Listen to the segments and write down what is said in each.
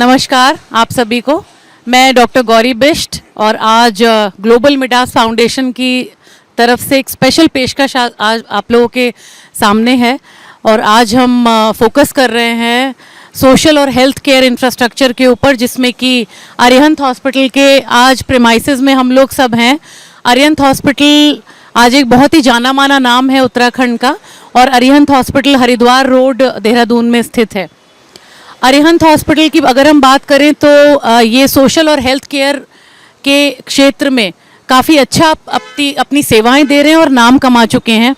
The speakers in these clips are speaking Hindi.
नमस्कार आप सभी को। मैं डॉक्टर गौरी बिष्ट और आज ग्लोबल मिडास फाउंडेशन की तरफ से एक स्पेशल पेशकश आज आप लोगों के सामने है। और आज हम फोकस कर रहे हैं सोशल और हेल्थ केयर इंफ्रास्ट्रक्चर के ऊपर, जिसमें कि अरिहंत हॉस्पिटल के आज प्रेमाइसेस में हम लोग सब हैं। अरिहंत हॉस्पिटल आज एक बहुत ही जाना माना नाम है उत्तराखंड का, और अरिहंत हॉस्पिटल हरिद्वार रोड देहरादून में स्थित है। अरिहंत हॉस्पिटल की अगर हम बात करें तो ये सोशल और हेल्थ केयर के क्षेत्र में काफ़ी अच्छा अपनी सेवाएं दे रहे हैं और नाम कमा चुके हैं।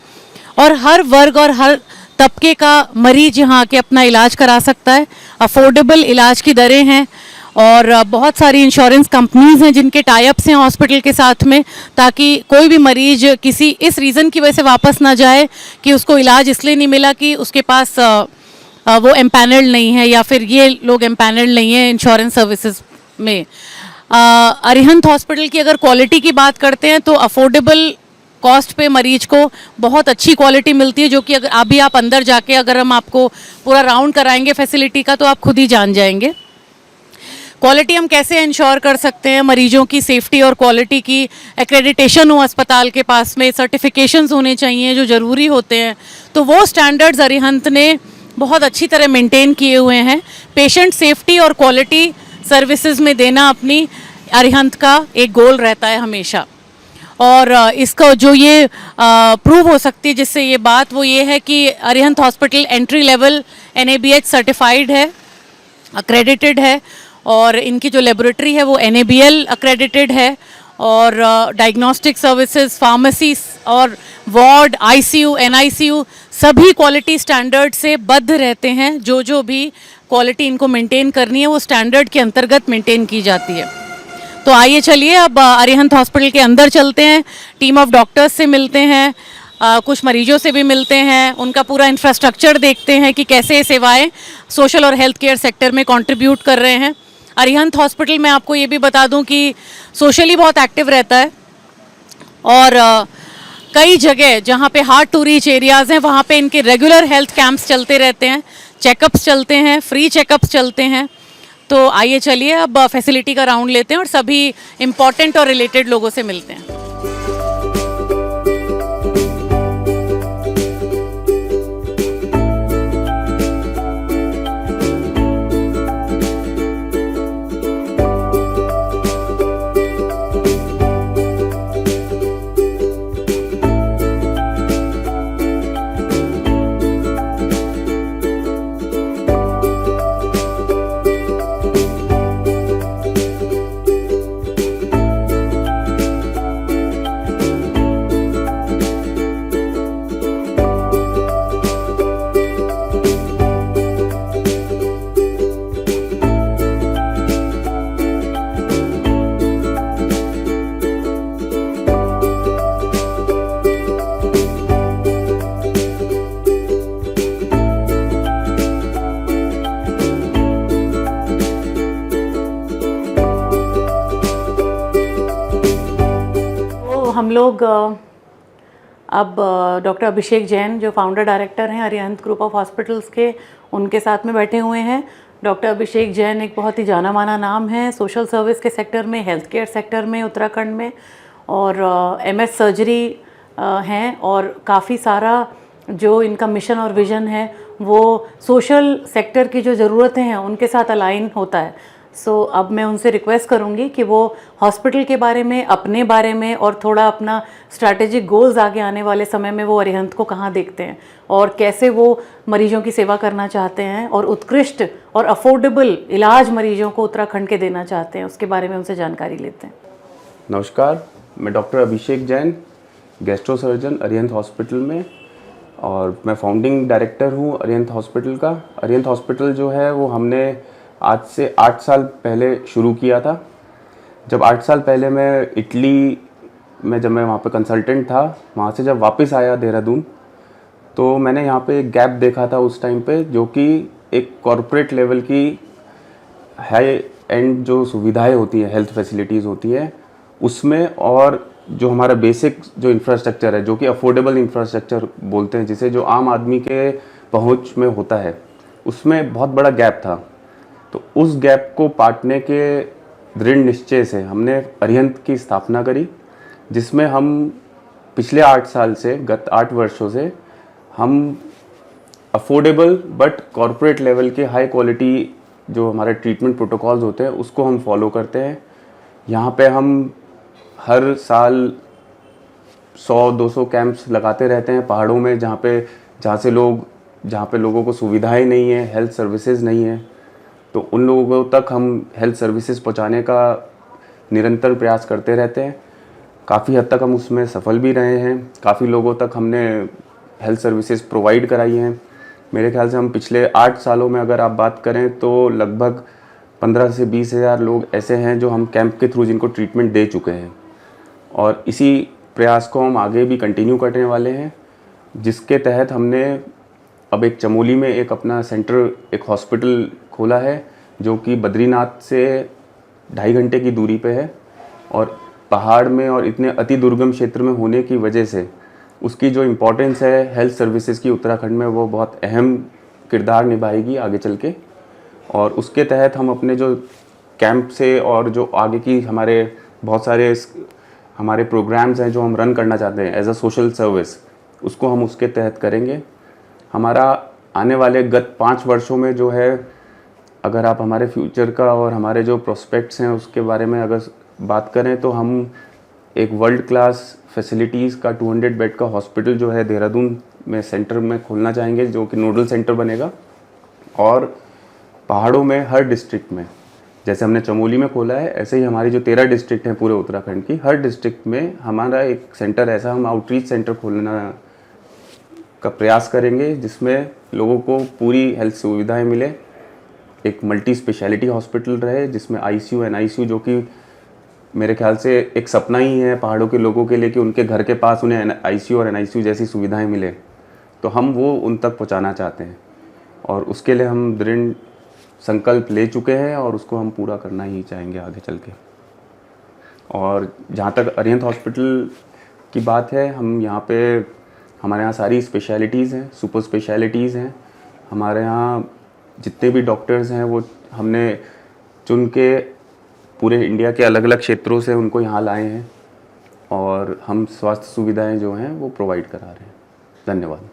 और हर वर्ग और हर तबके का मरीज यहाँ आके अपना इलाज करा सकता है। अफोर्डेबल इलाज की दरें हैं और बहुत सारी इंश्योरेंस कंपनीज हैं जिनके टाइप्स हैं हॉस्पिटल के साथ में, ताकि कोई भी मरीज किसी इस रीज़न की वजह से वापस ना जाए कि उसको इलाज इसलिए नहीं मिला कि उसके पास वो एम्पैनल्ड नहीं है या फिर ये लोग एम्पैनल्ड नहीं है इंश्योरेंस सर्विसेज में। अरिहंत हॉस्पिटल की अगर क्वालिटी की बात करते हैं तो अफोर्डेबल कॉस्ट पे मरीज को बहुत अच्छी क्वालिटी मिलती है, जो कि अगर अभी आप अंदर जाके अगर हम आपको पूरा राउंड कराएंगे फैसिलिटी का तो आप खुद ही जान जाएंगे। क्वालिटी हम कैसे इंश्योर कर सकते हैं? मरीजों की सेफ्टी और क्वालिटी की एक्रेडिटेशन हो अस्पताल के पास में, सर्टिफिकेशंस होने चाहिए जो ज़रूरी होते हैं। तो वो स्टैंडर्ड्स अरिहंत ने बहुत अच्छी तरह मेंटेन किए हुए हैं। पेशेंट सेफ्टी और क्वालिटी सर्विसेज में देना अपनी अरिहंत का एक गोल रहता है हमेशा। और इसका जो ये प्रूव हो सकती है जिससे ये बात, वो ये है कि Arihant hospital entry level NABH certified है, अक्रेडिटेड है, और इनकी जो लेबोरेटरी है वो NABL अक्रेडिटेड है। और डायग्नोस्टिक सर्विसेज, फार्मेसी और वार्ड, ICU, NICU सभी क्वालिटी स्टैंडर्ड से बद्ध रहते हैं। जो भी क्वालिटी इनको मेंटेन करनी है वो स्टैंडर्ड के अंतर्गत मेंटेन की जाती है। तो आइए चलिए अब अरिहंत हॉस्पिटल के अंदर चलते हैं, टीम ऑफ डॉक्टर्स से मिलते हैं, कुछ मरीजों से भी मिलते हैं, उनका पूरा इंफ्रास्ट्रक्चर देखते हैं कि कैसे सेवाएं सोशल और हेल्थ केयर सेक्टर में कंट्रीब्यूट कर रहे हैं। अरिहंत हॉस्पिटल में आपको ये भी बता दूं कि सोशली बहुत एक्टिव रहता है और कई जगह जहाँ पे हार्ड टू रीच एरियाज़ हैं वहाँ पे इनके रेगुलर हेल्थ कैंप्स चलते रहते हैं, चेकअप्स चलते हैं, फ्री चेकअप्स चलते हैं। तो आइए चलिए अब फैसिलिटी का राउंड लेते हैं और सभी इम्पॉर्टेंट और रिलेटेड लोगों से मिलते हैं। हम लोग अब डॉक्टर अभिषेक जैन जो फाउंडर डायरेक्टर हैं अरिहंत ग्रुप ऑफ हॉस्पिटल्स के, उनके साथ में बैठे हुए हैं। डॉक्टर अभिषेक जैन एक बहुत ही जाना माना नाम है सोशल सर्विस के सेक्टर में, हेल्थ केयर सेक्टर में उत्तराखंड में, और MS सर्जरी हैं, और काफ़ी सारा जो इनका मिशन और विज़न है वो सोशल सेक्टर की जो ज़रूरतें हैं उनके साथ अलाइन होता है। अब मैं उनसे रिक्वेस्ट करूंगी कि वो हॉस्पिटल के बारे में, अपने बारे में और थोड़ा अपना स्ट्रैटेजिक गोल्स आगे आने वाले समय में वो अरिहंत को कहाँ देखते हैं और कैसे वो मरीजों की सेवा करना चाहते हैं और उत्कृष्ट और अफोर्डेबल इलाज मरीजों को उत्तराखंड के देना चाहते हैं, उसके बारे में उनसे जानकारी लेते हैं। नमस्कार, मैं doctor Abhishek Jain, gastro surgeon Arihant hospital में, और मैं फाउंडिंग डायरेक्टर हूँ अरिहंत हॉस्पिटल का। अरिहंत हॉस्पिटल जो है वो हमने आज से 8 साल पहले शुरू किया था। जब 8 साल पहले मैं इटली में, जब मैं वहाँ पे कंसल्टेंट था, वहाँ से जब वापस आया देहरादून, तो मैंने यहाँ पे एक गैप देखा था उस टाइम पे, जो कि एक कॉरपोरेट लेवल की हाई एंड जो सुविधाएं होती हैं, हेल्थ फैसिलिटीज़ होती है उसमें, और जो हमारा बेसिक जो इंफ्रास्ट्रक्चर है, जो कि अफोर्डेबल इंफ्रास्ट्रक्चर बोलते हैं जिसे, जो आम आदमी के पहुँच में होता है, उसमें बहुत बड़ा गैप था। तो उस गैप को पाटने के दृढ़ निश्चय से हमने अरिहंत की स्थापना करी, जिसमें हम पिछले 8 साल से, गत 8 वर्षों से हम अफोर्डेबल बट कॉरपोरेट लेवल के हाई क्वालिटी जो हमारे ट्रीटमेंट प्रोटोकॉल्स होते हैं उसको हम फॉलो करते हैं। यहाँ पे हम हर साल 100-200 कैंप्स लगाते रहते हैं पहाड़ों में, जहाँ पे लोगों को सुविधाएं नहीं है, हेल्थ सर्विसेज नहीं है, तो उन लोगों तक हम हेल्थ सर्विसेज पहुँचाने का निरंतर प्रयास करते रहते हैं। काफ़ी हद तक हम उसमें सफल भी रहे हैं, काफ़ी लोगों तक हमने हेल्थ सर्विसेज प्रोवाइड कराई हैं। मेरे ख्याल से हम पिछले 8 सालों में अगर आप बात करें तो लगभग 15 से 20 हज़ार लोग ऐसे हैं जो हम कैंप के थ्रू जिनको ट्रीटमेंट दे चुके हैं, और इसी प्रयास को हम आगे भी कंटिन्यू करने वाले हैं, जिसके तहत हमने अब एक चमोली में एक अपना सेंटर, एक हॉस्पिटल खोला है जो कि बद्रीनाथ से 2.5 घंटे की दूरी पे है, और पहाड़ में और इतने अति दुर्गम क्षेत्र में होने की वजह से उसकी जो इम्पोर्टेंस है हेल्थ सर्विसेज की उत्तराखंड में, वो बहुत अहम किरदार निभाएगी आगे चल के। और उसके तहत हम अपने जो कैंप से और जो आगे की हमारे बहुत सारे हमारे प्रोग्राम्स हैं जो हम रन करना चाहते हैं एज अ सोशल सर्विस, उसको हम उसके तहत करेंगे। हमारा आने वाले गत 5 वर्षों में जो है, अगर आप हमारे फ्यूचर का और हमारे जो प्रोस्पेक्ट्स हैं उसके बारे में अगर बात करें तो हम एक वर्ल्ड क्लास फैसिलिटीज़ का 200 बेड का हॉस्पिटल जो है देहरादून में सेंटर में खोलना चाहेंगे, जो कि नोडल सेंटर बनेगा। और पहाड़ों में हर डिस्ट्रिक्ट में, जैसे हमने चमोली में खोला है, ऐसे ही हमारी जो 13 डिस्ट्रिक्ट हैं पूरे उत्तराखंड की, हर डिस्ट्रिक्ट में हमारा एक सेंटर, ऐसा हम आउटरीच सेंटर खोलना का प्रयास करेंगे, जिसमें लोगों को पूरी हेल्थ सुविधाएं मिले। एक मल्टी स्पेशलिटी हॉस्पिटल रहे जिसमें ICU NICU, जो कि मेरे ख्याल से एक सपना ही है पहाड़ों के लोगों के लिए कि उनके घर के पास उन्हें ICU और NICU जैसी सुविधाएं मिले, तो हम वो उन तक पहुंचाना चाहते हैं, और उसके लिए हम दृढ़ संकल्प ले चुके हैं और उसको हम पूरा करना ही चाहेंगे आगे चल के। और जहाँ तक अरिहंत हॉस्पिटल की बात है, हम यहाँ पे, हमारे यहाँ सारी स्पेशलिटीज़ हैं, सुपर स्पेशलिटीज़ हैं। हमारे यहाँ जितने भी डॉक्टर्स हैं वो हमने चुन के पूरे इंडिया के अलग अलग क्षेत्रों से उनको यहाँ लाए हैं, और हम स्वास्थ्य सुविधाएं जो हैं वो प्रोवाइड करा रहे हैं। धन्यवाद।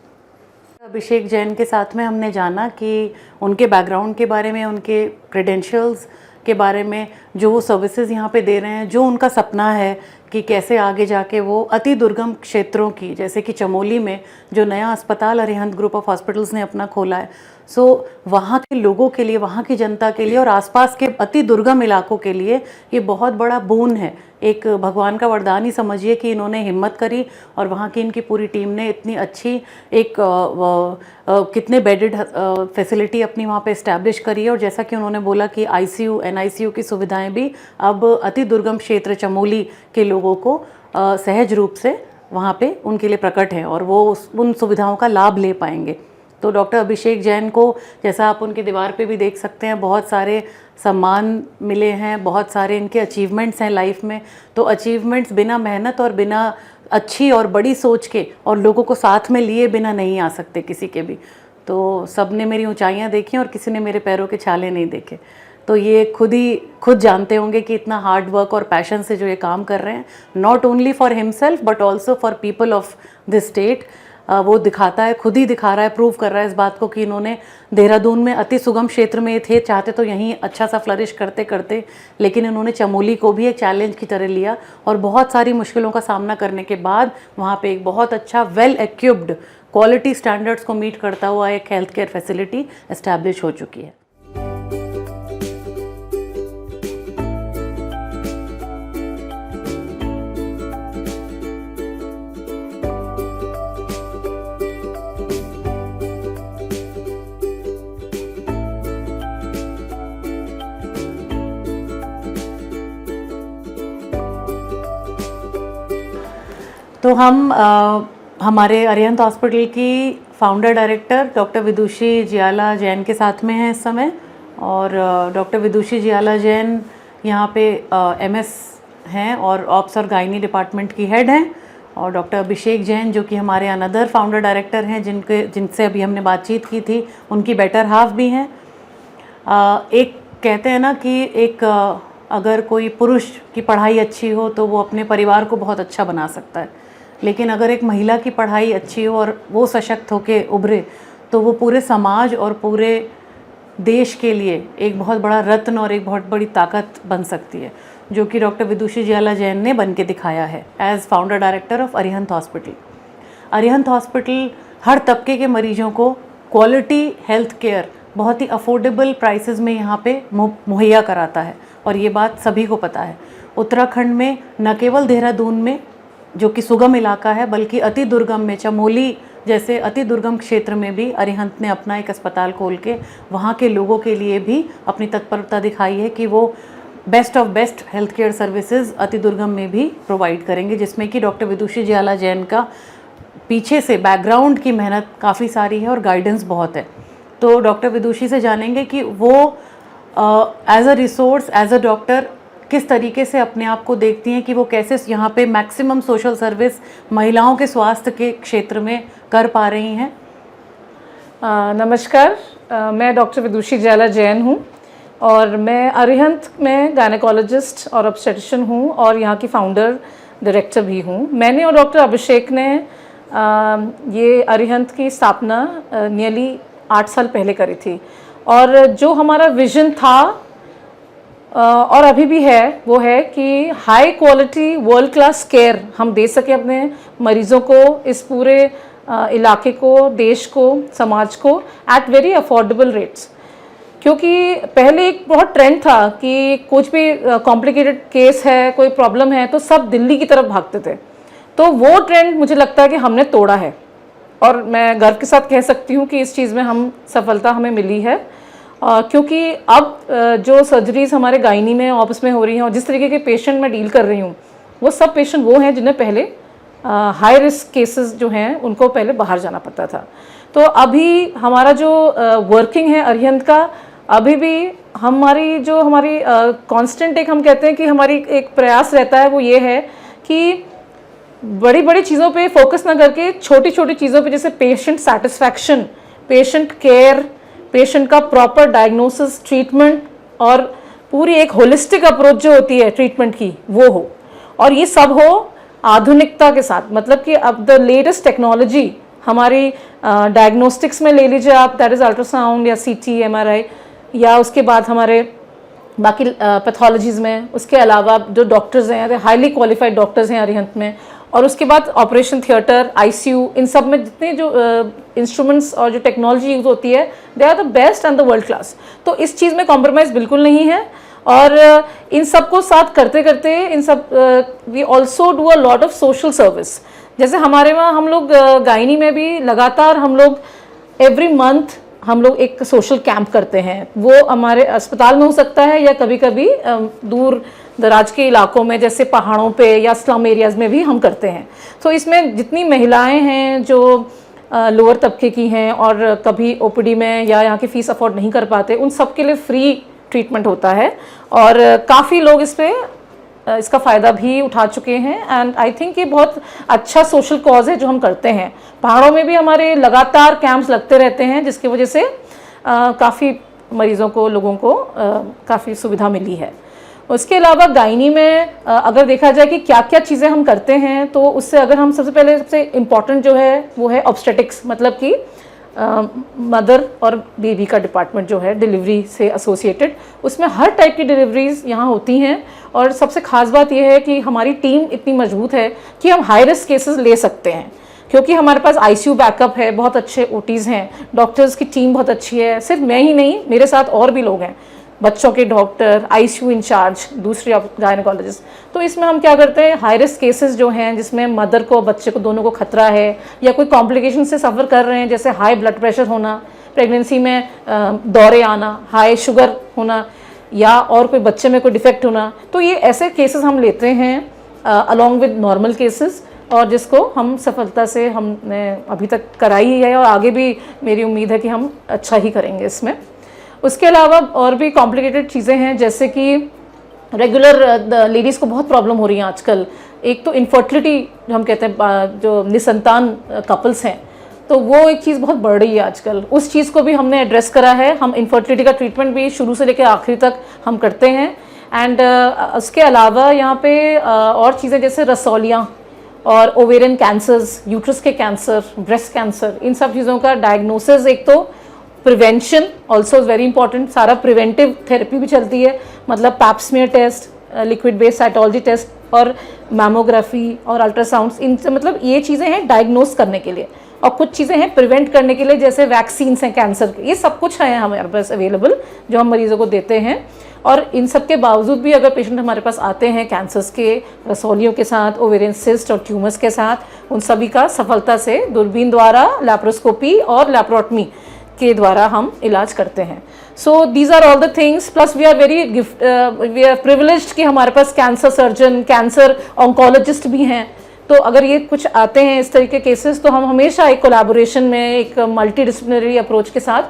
अभिषेक जैन के साथ में हमने जाना कि उनके बैकग्राउंड के बारे में, उनके क्रेडेंशियल्स के बारे में, जो वो सर्विसेज यहाँ पे दे रहे हैं, जो उनका सपना है कि कैसे आगे जाके वो अति दुर्गम क्षेत्रों की, जैसे कि चमोली में जो नया अस्पताल अरिहंत ग्रुप ऑफ हॉस्पिटल्स ने अपना खोला है, सो वहाँ के लोगों के लिए, वहाँ की जनता के लिए और आसपास के अति दुर्गम इलाकों के लिए ये बहुत बड़ा बोन है। एक भगवान का वरदान ही समझिए कि इन्होंने हिम्मत करी और वहाँ की इनकी पूरी टीम ने इतनी अच्छी एक कितने बेडेड फैसिलिटी अपनी वहाँ पे इस्टेब्लिश करी है। और जैसा कि उन्होंने बोला कि ICU NICU की सुविधाएं भी अब अति दुर्गम क्षेत्र चमोली के लोगों को सहज रूप से वहाँ पे उनके लिए प्रकट हैं और वो उन सुविधाओं का लाभ ले पाएंगे। तो डॉक्टर अभिषेक जैन को, जैसा आप उनकी दीवार पे भी देख सकते हैं, बहुत सारे सम्मान मिले हैं, बहुत सारे इनके अचीवमेंट्स हैं लाइफ में। तो अचीवमेंट्स बिना मेहनत और बिना अच्छी और बड़ी सोच के और लोगों को साथ में लिए बिना नहीं आ सकते किसी के भी। तो सब ने मेरी ऊंचाइयां देखी और किसी ने मेरे पैरों के छाले नहीं देखे। तो ये खुद जानते होंगे कि इतना हार्ड वर्क और पैशन से जो ये काम कर रहे हैं, not only for himself but also for people of this state. वो दिखाता है, खुद ही दिखा रहा है, प्रूव कर रहा है इस बात को कि इन्होंने देहरादून में अति सुगम क्षेत्र में थे, चाहते तो यहीं अच्छा सा फ्लरिश करते करते, लेकिन इन्होंने चमोली को भी एक चैलेंज की तरह लिया और बहुत सारी मुश्किलों का सामना करने के बाद वहाँ पे एक बहुत अच्छा वेल इक्विप्ड क्वालिटी स्टैंडर्ड्स को मीट करता हुआ एक हेल्थ केयर फैसिलिटी एस्टैब्लिश हो चुकी है। तो हम हमारे अरिहंत हॉस्पिटल की फाउंडर डायरेक्टर डॉक्टर विदुषी जियाला जैन के साथ में हैं इस समय। और डॉक्टर विदुषी जियाला जैन यहाँ पे MS हैं और ऑप्स और गायनी डिपार्टमेंट की हेड हैं। और डॉक्टर अभिषेक जैन जो कि हमारे अनदर फाउंडर डायरेक्टर हैं, जिनसे अभी हमने बातचीत की थी, उनकी बेटर हाफ भी हैं। एक कहते हैं ना कि एक अगर कोई पुरुष की पढ़ाई अच्छी हो तो वो अपने परिवार को बहुत अच्छा बना सकता है, लेकिन अगर एक महिला की पढ़ाई अच्छी हो और वो सशक्त होके उभरे तो वो पूरे समाज और पूरे देश के लिए एक बहुत बड़ा रत्न और एक बहुत बड़ी ताकत बन सकती है, जो कि डॉक्टर विदुषी ज्वाला जैन ने बन के दिखाया है as founder director of Arihant hospital. Arihant hospital हर तबके के मरीजों को क्वालिटी हेल्थ केयर बहुत ही अफोर्डेबल प्राइसेस में यहाँ पे मुहैया कराता है, और ये बात सभी को पता है। उत्तराखंड में न केवल देहरादून में जो कि सुगम इलाका है, बल्कि अति दुर्गम में चमोली जैसे अति दुर्गम क्षेत्र में भी अरिहंत ने अपना एक अस्पताल खोल के वहाँ के लोगों के लिए भी अपनी तत्परता दिखाई है कि वो best of best health care services अति दुर्गम में भी प्रोवाइड करेंगे, जिसमें कि डॉक्टर विदुषी ज्वाला जैन का पीछे से बैकग्राउंड की मेहनत काफ़ी सारी है और गाइडेंस बहुत है। तो डॉक्टर विदुषी से जानेंगे कि वो as a resource, as a doctor किस तरीके से अपने आप को देखती हैं कि वो कैसे यहाँ पे मैक्सिमम सोशल सर्विस महिलाओं के स्वास्थ्य के क्षेत्र में कर पा रही हैं। नमस्कार, मैं डॉक्टर विदुषी ज्वाला जैन हूँ और मैं अरिहंत में गायनेकोलॉजिस्ट और ऑब्स्टेट्रिशियन हूँ और यहाँ की फाउंडर डायरेक्टर भी हूँ। मैंने और डॉक्टर अभिषेक ने ये अरिहंत की स्थापना नियरली 8 साल पहले करी थी, और जो हमारा विजन था और अभी भी है वो है कि high quality world class care हम दे सके अपने मरीज़ों को, इस पूरे इलाके को, देश को, समाज को एट वेरी अफोर्डेबल रेट्स। क्योंकि पहले एक बहुत ट्रेंड था कि कुछ भी कॉम्प्लिकेटेड केस है, कोई प्रॉब्लम है तो सब दिल्ली की तरफ भागते थे। तो वो ट्रेंड मुझे लगता है कि हमने तोड़ा है, और मैं गर्व के साथ कह सकती हूँ कि इस चीज़ में हम सफलता हमें मिली है। क्योंकि अब जो सर्जरीज हमारे गायनी में ऑफिस में हो रही हैं और जिस तरीके के पेशेंट मैं डील कर रही हूँ, वो सब पेशेंट वो हैं जिन्हें पहले हाई रिस्क केसेस जो हैं उनको पहले बाहर जाना पड़ता था। तो अभी हमारा जो वर्किंग है अरिहंत का, अभी भी हमारी कांस्टेंट एक हम कहते हैं कि हमारी एक प्रयास रहता है, वो ये है कि बड़ी बड़ी चीज़ों पे फोकस ना करके छोटी छोटी चीज़ों पे, जैसे patient satisfaction, patient care, patient का प्रॉपर डायग्नोसिस, ट्रीटमेंट और पूरी एक होलिस्टिक अप्रोच जो होती है ट्रीटमेंट की वो हो, और ये सब हो आधुनिकता के साथ। मतलब कि अब द लेटेस्ट टेक्नोलॉजी हमारी डायग्नोस्टिक्स में ले लीजिए आप, दैट इज़ अल्ट्रासाउंड या CT, MRI, या उसके बाद हमारे बाकी पैथोलॉजीज़ में। उसके अलावा जो डॉक्टर्स हैं, हाईली क्वालिफाइड डॉक्टर्स हैं अरिहंत में, और उसके बाद ऑपरेशन थिएटर, ICU, इन सब में जितने जो इंस्ट्रूमेंट्स और जो टेक्नोलॉजी यूज़ होती है, they are the best and the world class. तो इस चीज़ में कॉम्प्रोमाइज़ बिल्कुल नहीं है, और इन सब को साथ करते करते इन सब we also do a lot of social service. जैसे हमारे वहाँ हम लोग गायनी में भी लगातार हम लोग एवरी मंथ हम लोग एक सोशल कैंप करते हैं। वो हमारे अस्पताल में हो सकता है या कभी कभी दूर दराज के इलाकों में जैसे पहाड़ों पे या स्लम एरियाज़ में भी हम करते हैं। तो इसमें जितनी महिलाएं हैं जो लोअर तबके की हैं और कभी OPD में या यहाँ की फ़ीस अफोर्ड नहीं कर पाते, उन सब के लिए फ्री ट्रीटमेंट होता है, और काफ़ी लोग इसका फ़ायदा भी उठा चुके हैं। एंड आई थिंक ये बहुत अच्छा सोशल कॉज है जो हम करते हैं। पहाड़ों में भी हमारे लगातार कैंप्स लगते रहते हैं, जिसकी वजह से काफ़ी मरीज़ों को, लोगों को काफ़ी सुविधा मिली है। उसके अलावा गायनी में अगर देखा जाए कि क्या क्या चीज़ें हम करते हैं, तो उससे अगर हम सबसे इम्पॉर्टेंट जो है वो है ऑब्स्टेटिक्स, मतलब कि मदर और बेबी का डिपार्टमेंट जो है डिलीवरी से एसोसिएटेड, उसमें हर टाइप की डिलीवरीज यहाँ होती हैं। और सबसे ख़ास बात यह है कि हमारी टीम इतनी मजबूत है कि हम हाई रिस्क केसेस ले सकते हैं, क्योंकि हमारे पास ICU बैकअप है, बहुत अच्छे OTs हैं, डॉक्टर्स की टीम बहुत अच्छी है। सिर्फ मैं ही नहीं, मेरे साथ और भी लोग हैं, बच्चों के डॉक्टर, ICU इंचार्ज, दूसरे गायनेकोलॉजिस्ट। तो इसमें हम क्या करते हैं, हाई रिस्क केसेस जो हैं जिसमें मदर को, बच्चे को, दोनों को खतरा है या कोई कॉम्प्लिकेशन से सफ़र कर रहे हैं, जैसे हाई ब्लड प्रेशर होना, प्रेगनेंसी में दौरे आना, हाई शुगर होना, या और कोई बच्चे में कोई डिफेक्ट होना, तो ये ऐसे केसेस हम लेते हैं अलॉन्ग विद नॉर्मल केसेस, और जिसको हम सफलता से हमने अभी तक कराई ही है और आगे भी मेरी उम्मीद है कि हम अच्छा ही करेंगे इसमें। उसके अलावा और भी कॉम्प्लिकेटेड चीज़ें हैं, जैसे कि रेगुलर लेडीज़ को बहुत प्रॉब्लम हो रही है आजकल। एक तो इनफर्टिलिटी हम कहते हैं, जो निसंतान कपल्स हैं तो वो एक चीज़ बहुत बढ़ रही है आजकल, उस चीज़ को भी हमने एड्रेस करा है। हम इनफर्टिलिटी का ट्रीटमेंट भी शुरू से लेकर आखिरी तक हम करते हैं। एंड उसके अलावा यहाँ पे और चीज़ें जैसे रसौलियाँ और ओवेरियन कैंसर्स, यूट्रस के कैंसर, ब्रेस्ट कैंसर, इन सब चीज़ों का डायग्नोसिस, एक तो prevention also is very important. सारा प्रिवेंटिव थेरेपी भी चलती है, मतलब pap smear test, liquid based cytology test और मैमोग्राफी और अल्ट्रासाउंड्स, इनसे मतलब ये चीज़ें हैं डायग्नोस करने के लिए, और कुछ चीज़ें हैं प्रिवेंट करने के लिए, जैसे वैक्सीन्स हैं कैंसर के, ये सब कुछ है हमारे पास अवेलेबल जो हम मरीजों को देते हैं। और इन सब के बावजूद भी अगर पेशेंट हमारे पास आते हैं कैंसर्स के, रसौलियों के साथ, ओवेरियन सिस्ट और ट्यूमर्स के साथ, उन सभी का सफलता से दूरबीन द्वारा, लैप्रोस्कोपी और लैप्रोटमी के द्वारा हम इलाज करते हैं। So these are all the things, plus we are privileged कि हमारे पास कैंसर सर्जन, कैंसर ऑन्कोलॉजिस्ट भी हैं। तो अगर ये कुछ आते हैं इस तरह के केसेस, तो हम हमेशा एक कोलैबोरेशन में, एक मल्टी डिसिप्लिनरी अप्रोच के साथ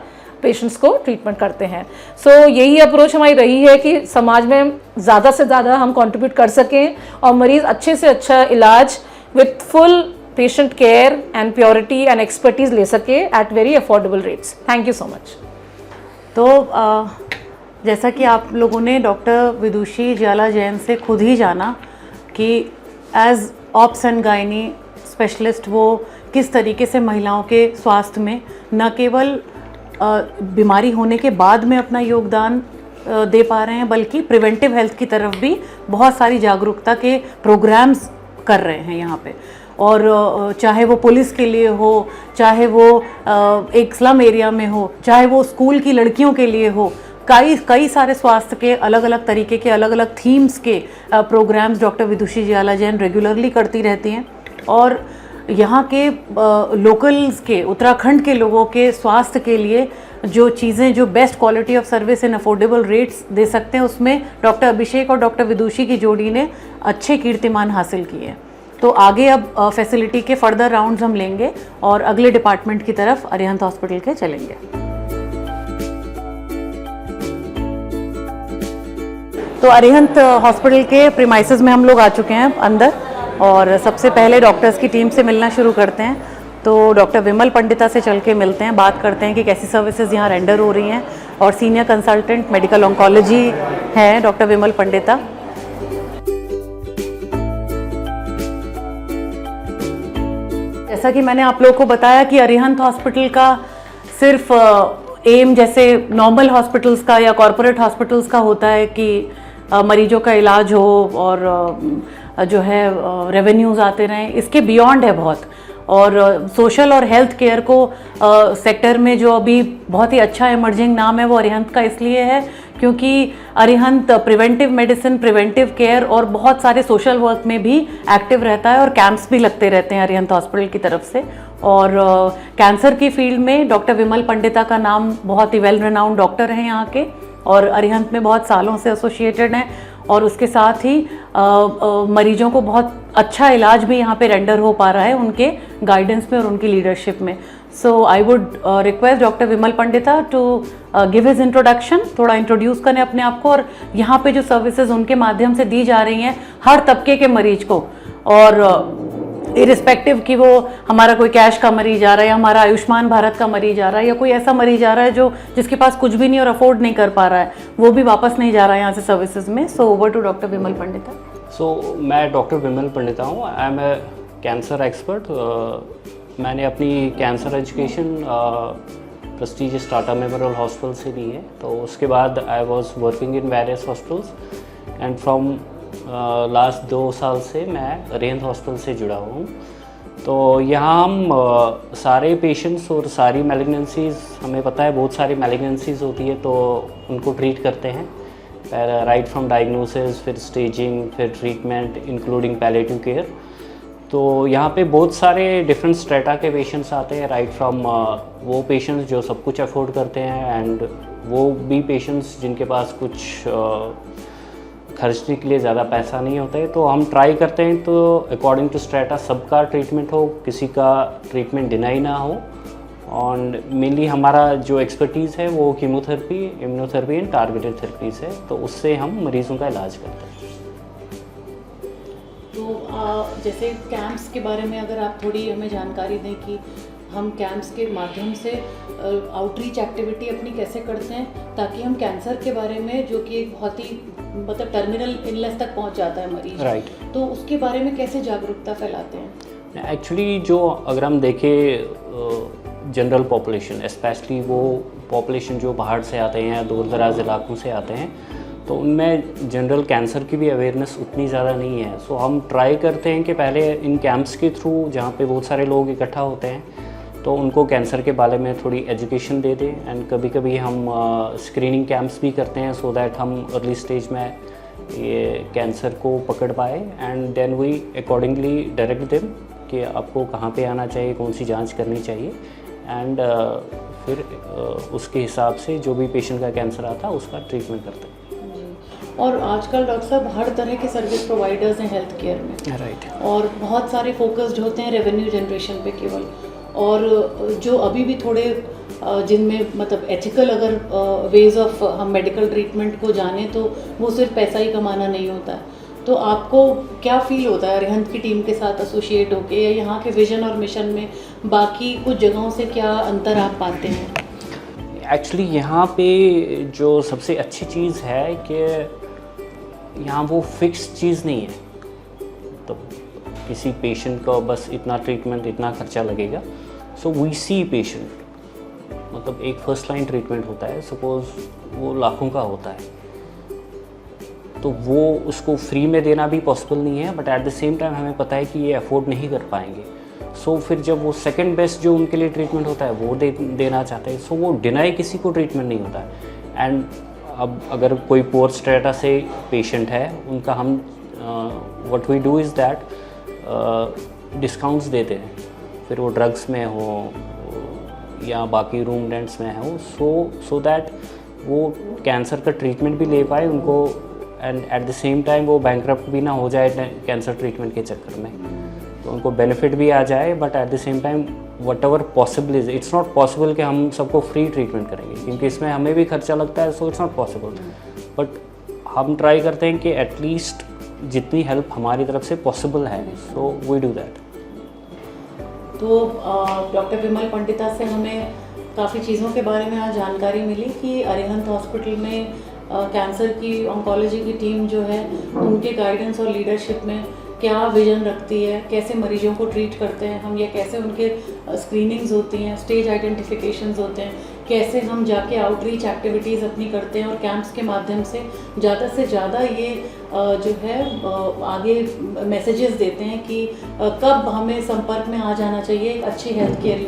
पेशेंट्स को ट्रीटमेंट करते हैं। सो यही अप्रोच हमारी रही है कि समाज में ज़्यादा से ज़्यादा हम कंट्रीब्यूट कर सकें और मरीज़ अच्छे से अच्छा इलाज with full patient care and purity and expertise ले सके at very affordable rates. Thank you so much. तो जैसा कि आप लोगों ने डॉक्टर विदुषी ज्वाला जैन से खुद ही जाना कि as obs and gynae specialist वो किस तरीके से महिलाओं के स्वास्थ्य में न केवल बीमारी होने के बाद में अपना योगदान दे पा रहे हैं, बल्कि प्रिवेंटिव हेल्थ की तरफ भी बहुत सारी जागरूकता के प्रोग्राम्स कर रहे हैं यहाँ पे। और चाहे वो पुलिस के लिए हो, चाहे वो एक स्लम एरिया में हो, चाहे वो स्कूल की लड़कियों के लिए हो, कई सारे स्वास्थ्य के अलग अलग तरीके के, अलग अलग थीम्स के प्रोग्राम्स डॉक्टर विदुषी ज्वाला जैन रेगुलरली करती रहती हैं। और यहाँ के लोकल्स के, उत्तराखंड के लोगों के स्वास्थ्य के लिए जो चीज़ें, जो best quality of service in affordable rates दे सकते हैं, उसमें डॉक्टर अभिषेक और डॉक्टर विदुषी की जोड़ी ने अच्छे कीर्तिमान हासिल किए हैं। तो आगे अब फैसिलिटी के फर्दर राउंड्स हम लेंगे और अगले डिपार्टमेंट की तरफ अरिहंत हॉस्पिटल के चलेंगे। तो अरिहंत हॉस्पिटल के प्रीमाइसेस में हम लोग आ चुके हैं अंदर, और सबसे पहले डॉक्टर्स की टीम से मिलना शुरू करते हैं। तो डॉक्टर विमल पंडिता से चल के मिलते हैं, बात करते हैं कि कैसी सर्विसेज यहाँ रेंडर हो रही हैं। और सीनियर कंसल्टेंट मेडिकल ऑन्कोलॉजी हैं डॉक्टर विमल पंडिता। जैसा कि मैंने आप लोगों को बताया कि अरिहंत हॉस्पिटल का सिर्फ एम जैसे नॉर्मल हॉस्पिटल्स का या कॉरपोरेट हॉस्पिटल्स का होता है कि मरीजों का इलाज हो और जो है रेवेन्यूज़ आते रहें, इसके बियॉन्ड है बहुत। और सोशल और हेल्थ केयर को सेक्टर में जो अभी बहुत ही अच्छा इमर्जिंग नाम है वो अरिहंत का इसलिए है क्योंकि Arihant preventive medicine, preventive care और बहुत सारे सोशल वर्क में भी एक्टिव रहता है, और कैंप्स भी लगते रहते हैं अरिहंत हॉस्पिटल की तरफ से। और कैंसर की फील्ड में डॉक्टर विमल पंडिता का नाम बहुत ही वेल रिनाउंड डॉक्टर हैं यहाँ के, और अरिहंत में बहुत सालों से एसोसिएटेड हैं, और उसके साथ ही मरीजों को बहुत अच्छा इलाज भी यहाँ पे रेंडर हो पा रहा है उनके गाइडेंस में और उनकी लीडरशिप में। सो I would request doctor Vimal Pandita to give his introduction, थोड़ा इंट्रोड्यूस करें अपने आप को, और यहाँ पे जो सर्विसेज उनके माध्यम से दी जा रही हैं हर तबके के मरीज को, और इरिस्पेक्टिव कि वो हमारा कोई कैश का मरीज आ रहा है, या हमारा आयुष्मान भारत का मरीज आ रहा है, या कोई ऐसा मरीज आ रहा है जो जिसके पास कुछ भी नहीं और अफोर्ड नहीं कर पा रहा है, वो भी वापस नहीं जा रहा है यहाँ से सर्विसेज में। So over to doctor Vimal Pandita. So मैं डॉक्टर विमल पंडिता हूँ, I am a cancer expert. मैंने अपनी cancer education prestigious Tata memorial hospital से ली है। तो उसके बाद I was working in various hospitals, and from last 2 साल से मैं अरिहंत हॉस्पिटल से जुड़ा हूँ। तो यहाँ हम सारे पेशेंट्स और सारी मैलिग्नेंसीज़, हमें पता है बहुत सारी मैलिग्नेंसीज़ होती है, तो उनको ट्रीट करते हैं, राइट फ्रॉम डायग्नोसिस, फिर स्टेजिंग, फिर ट्रीटमेंट इंक्लूडिंग पैलिएटिव केयर। तो यहाँ पे बहुत सारे डिफरेंट स्ट्रेटा के पेशेंट्स आते हैं, राइट फ्रॉम वो पेशेंट्स जो सब कुछ अफोर्ड करते हैं, एंड वो भी पेशेंट्स जिनके पास कुछ खर्चने के लिए ज़्यादा पैसा नहीं होता है। तो हम ट्राई करते हैं तो अकॉर्डिंग टू स्ट्रेटा सबका ट्रीटमेंट हो, किसी का ट्रीटमेंट डिनाई ना हो। और मेनली हमारा जो एक्सपर्टीज़ है वो chemotherapy, immunotherapy and targeted therapies है, तो उससे हम मरीज़ों का इलाज करते हैं। तो जैसे कैंप्स के बारे में अगर आप थोड़ी हमें जानकारी दें कि हम कैंप्स के माध्यम से आउटरीच एक्टिविटी अपनी कैसे करते हैं ताकि हम कैंसर के बारे में, जो कि एक बहुत ही मतलब टर्मिनल इलनेस तक पहुंच जाता है मरीज, राइट, तो उसके बारे में कैसे जागरूकता फैलाते हैं? एक्चुअली जो अगर हम देखें जनरल पॉपुलेशन, स्पेशली वो पॉपुलेशन जो बाहर से आते हैं, दूर दराज इलाकों से आते हैं, तो उनमें जनरल कैंसर की भी अवेयरनेस उतनी ज़्यादा नहीं है। सो हम ट्राई करते हैं कि पहले इन कैंप्स के थ्रू, जहाँ पे बहुत सारे लोग इकट्ठा होते हैं, तो उनको कैंसर के बारे में थोड़ी एजुकेशन दे दें। एंड कभी कभी हम स्क्रीनिंग कैंप्स भी करते हैं सो दैट हम अर्ली स्टेज में ये कैंसर को पकड़ पाए। And then we accordingly direct them कि आपको कहाँ पे आना चाहिए, कौन सी जांच करनी चाहिए, एंड फिर उसके हिसाब से जो भी पेशेंट का कैंसर आता है उसका ट्रीटमेंट करते हैं। और आजकल डॉक्टर साहब हर तरह के सर्विस प्रोवाइडर्स हैं हेल्थ केयर में, राइट, और बहुत सारे फोकस्ड होते हैं रेवेन्यू जनरेशन पे केवल, और जो अभी भी थोड़े जिनमें मतलब एथिकल अगर वेज ऑफ हम मेडिकल ट्रीटमेंट को जाने तो वो सिर्फ पैसा ही कमाना नहीं होता है। तो आपको क्या फील होता है अरिहंत की टीम के साथ एसोसिएट होके, या यहाँ के विजन और मिशन में बाकी कुछ जगहों से क्या अंतर आप पाते हैं? एक्चुअली यहाँ पे जो सबसे अच्छी चीज़ है कि यहाँ वो फिक्स चीज़ नहीं है, तो किसी पेशेंट को बस इतना ट्रीटमेंट, इतना खर्चा लगेगा। सो वी सी पेशेंट, मतलब एक फर्स्ट लाइन ट्रीटमेंट होता है, सपोज़ वो लाखों का होता है, तो वो उसको फ्री में देना भी पॉसिबल नहीं है, but at the same time हमें पता है कि ये अफोर्ड नहीं कर पाएंगे। सो फिर जब वो सेकंड बेस्ट जो उनके लिए ट्रीटमेंट होता है वो देना चाहते हैं, सो वो डिनाई किसी को ट्रीटमेंट नहीं होता है। एंड अब अगर कोई पुअर स्ट्रेटा से पेशेंट है, उनका हम what we do is that discounts देते हैं, फिर वो ड्रग्स में हो या बाकी रूम रेंट्स में हो, सो दैट वो कैंसर का ट्रीटमेंट भी ले पाए उनको, and at the same time वो बैंकरप्ट भी ना हो जाए कैंसर ट्रीटमेंट के चक्कर में, तो उनको बेनिफिट भी आ जाए। But at the same time what ever possible is, it's not possible कि हम सबको फ्री ट्रीटमेंट करेंगे, क्योंकि इसमें हमें भी खर्चा लगता है, so it's not possible. But हम ट्राई करते हैं कि एटलीस्ट जितनी हेल्प हमारी तरफ से पॉसिबल है, सो वी डू दैट। तो डॉक्टर विमल पंडिता से हमें काफ़ी चीज़ों के बारे में आज जानकारी मिली कि अरिहंत हॉस्पिटल में कैंसर की ऑन्कोलॉजी की टीम जो है उनके गाइडेंस और लीडरशिप में क्या विजन रखती है, कैसे मरीजों को ट्रीट करते हैं हम, या कैसे उनके स्क्रीनिंग्स होती हैं, स्टेज आइडेंटिफिकेशंस होते हैं, कैसे हम जाके आउटरीच एक्टिविटीज़ अपनी करते हैं और कैंप्स के माध्यम से ज़्यादा ये जो है आगे मैसेजेस देते हैं कि कब हमें संपर्क में आ जाना चाहिए एक अच्छी हेल्थ केयर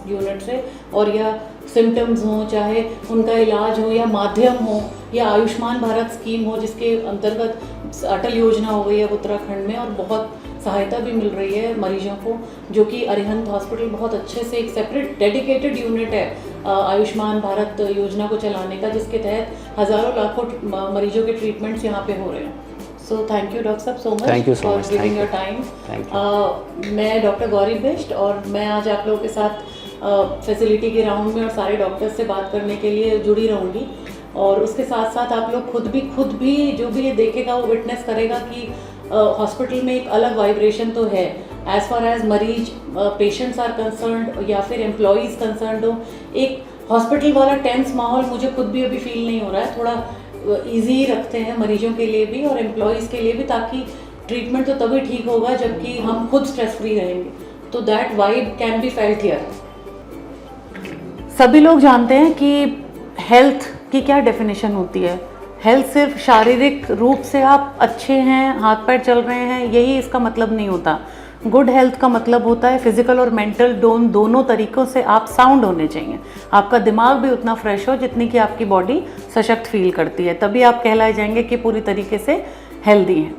यूनिट से, और या सिम्टम्स हों, चाहे उनका इलाज हो या माध्यम हो या आयुष्मान भारत स्कीम हो, जिसके अंतर्गत अटल योजना हो गई है उत्तराखंड में, और बहुत सहायता भी मिल रही है मरीजों को, जो कि अरिहंत हॉस्पिटल बहुत अच्छे से एक सेपरेट डेडिकेटेड यूनिट है आयुष्मान भारत योजना को चलाने का, जिसके तहत हज़ारों लाखों मरीजों के ट्रीटमेंट्स यहाँ पे हो रहे हैं। सो थैंक यू डॉक्टर साहब so much for giving your time. मैं डॉक्टर गौरी बिष्ट, और मैं आज आप लोगों के साथ फैसिलिटी के राउंड में और सारे डॉक्टर्स से बात करने के लिए जुड़ी रहूँगी, और उसके साथ साथ आप लोग खुद भी जो भी ये देखेगा वो विटनेस करेगा कि हॉस्पिटल में एक अलग वाइब्रेशन तो है, एज फार एज मरीज पेशेंट्स आर कंसर्न्ड या फिर एम्प्लॉयज़ कंसर्न्ड हो। एक हॉस्पिटल वाला टेंस माहौल मुझे खुद भी अभी फील नहीं हो रहा है, थोड़ा ईजी रखते हैं मरीजों के लिए भी और एम्प्लॉयज़ के लिए भी, ताकि ट्रीटमेंट तो तभी ठीक होगा जबकि हम खुद स्ट्रेस फ्री रहेंगे, तो that vibe can be felt here. सभी लोग जानते हैं कि हेल्थ की क्या डेफिनेशन होती है। हेल्थ सिर्फ शारीरिक रूप से आप अच्छे हैं, हाथ पैर चल रहे हैं, यही इसका मतलब नहीं होता। गुड हेल्थ का मतलब होता है फिजिकल और मेंटल दोनों तरीक़ों से आप साउंड होने चाहिए। आपका दिमाग भी उतना फ्रेश हो जितनी कि आपकी बॉडी सशक्त फील करती है, तभी आप कहलाए जाएंगे कि पूरी तरीके से हेल्दी हैं।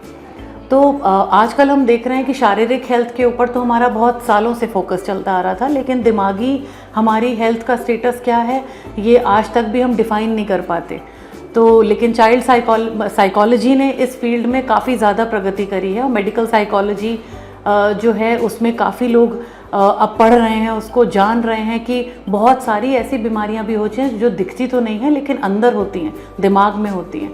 तो आजकल हम देख रहे हैं कि शारीरिक हेल्थ के ऊपर तो हमारा बहुत सालों से फोकस चलता आ रहा था, लेकिन दिमागी हमारी हेल्थ का स्टेटस क्या है ये आज तक भी हम डिफ़ाइन नहीं कर पाते। तो लेकिन चाइल्ड साइकोलॉजी ने इस फील्ड में काफ़ी ज़्यादा प्रगति करी है, और मेडिकल साइकोलॉजी जो है उसमें काफ़ी लोग अब पढ़ रहे हैं, उसको जान रहे हैं कि बहुत सारी ऐसी बीमारियां भी होती हैं जो दिखती तो नहीं हैं लेकिन अंदर होती हैं, दिमाग में होती हैं।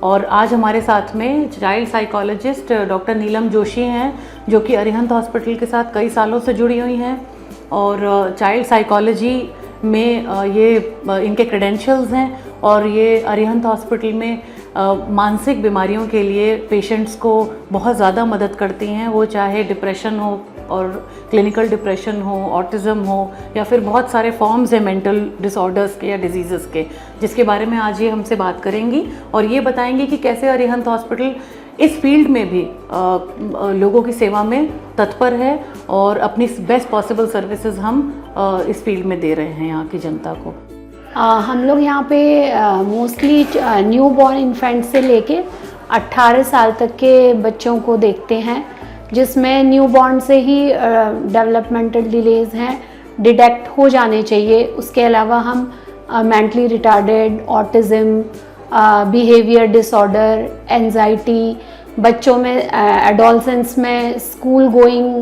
और आज हमारे साथ में चाइल्ड साइकोलॉजिस्ट डॉक्टर नीलम जोशी हैं, जो कि अरिहंत हॉस्पिटल के साथ कई सालों से जुड़ी हुई हैं, और चाइल्ड साइकोलॉजी में ये इनके क्रेडेंशियल्स हैं और ये अरिहंत हॉस्पिटल में मानसिक बीमारियों के लिए पेशेंट्स को बहुत ज़्यादा मदद करती हैं, वो चाहे डिप्रेशन हो और क्लिनिकल डिप्रेशन हो, ऑटिज़म हो, या फिर बहुत सारे फॉर्म्स हैं मेंटल डिसऑर्डर्स के या डिजीज़ेस के, जिसके बारे में आज ये हमसे बात करेंगी और ये बताएंगी कि कैसे अरिहंत हॉस्पिटल इस फील्ड में भी लोगों की सेवा में तत्पर है और अपनी बेस्ट पॉसिबल सर्विसेज हम इस फील्ड में दे रहे हैं यहाँ की जनता को। हम लोग यहाँ पे मोस्टली न्यू बॉर्न इन्फेंट से लेके 18 साल तक के बच्चों को देखते हैं, जिसमें न्यू बॉर्न से ही डेवलपमेंटल डिलेज हैं डिटेक्ट हो जाने चाहिए। उसके अलावा हम mentally retarded, autism, behaviour disorder, anxiety, बच्चों में एडोलसेंस में स्कूल गोइंग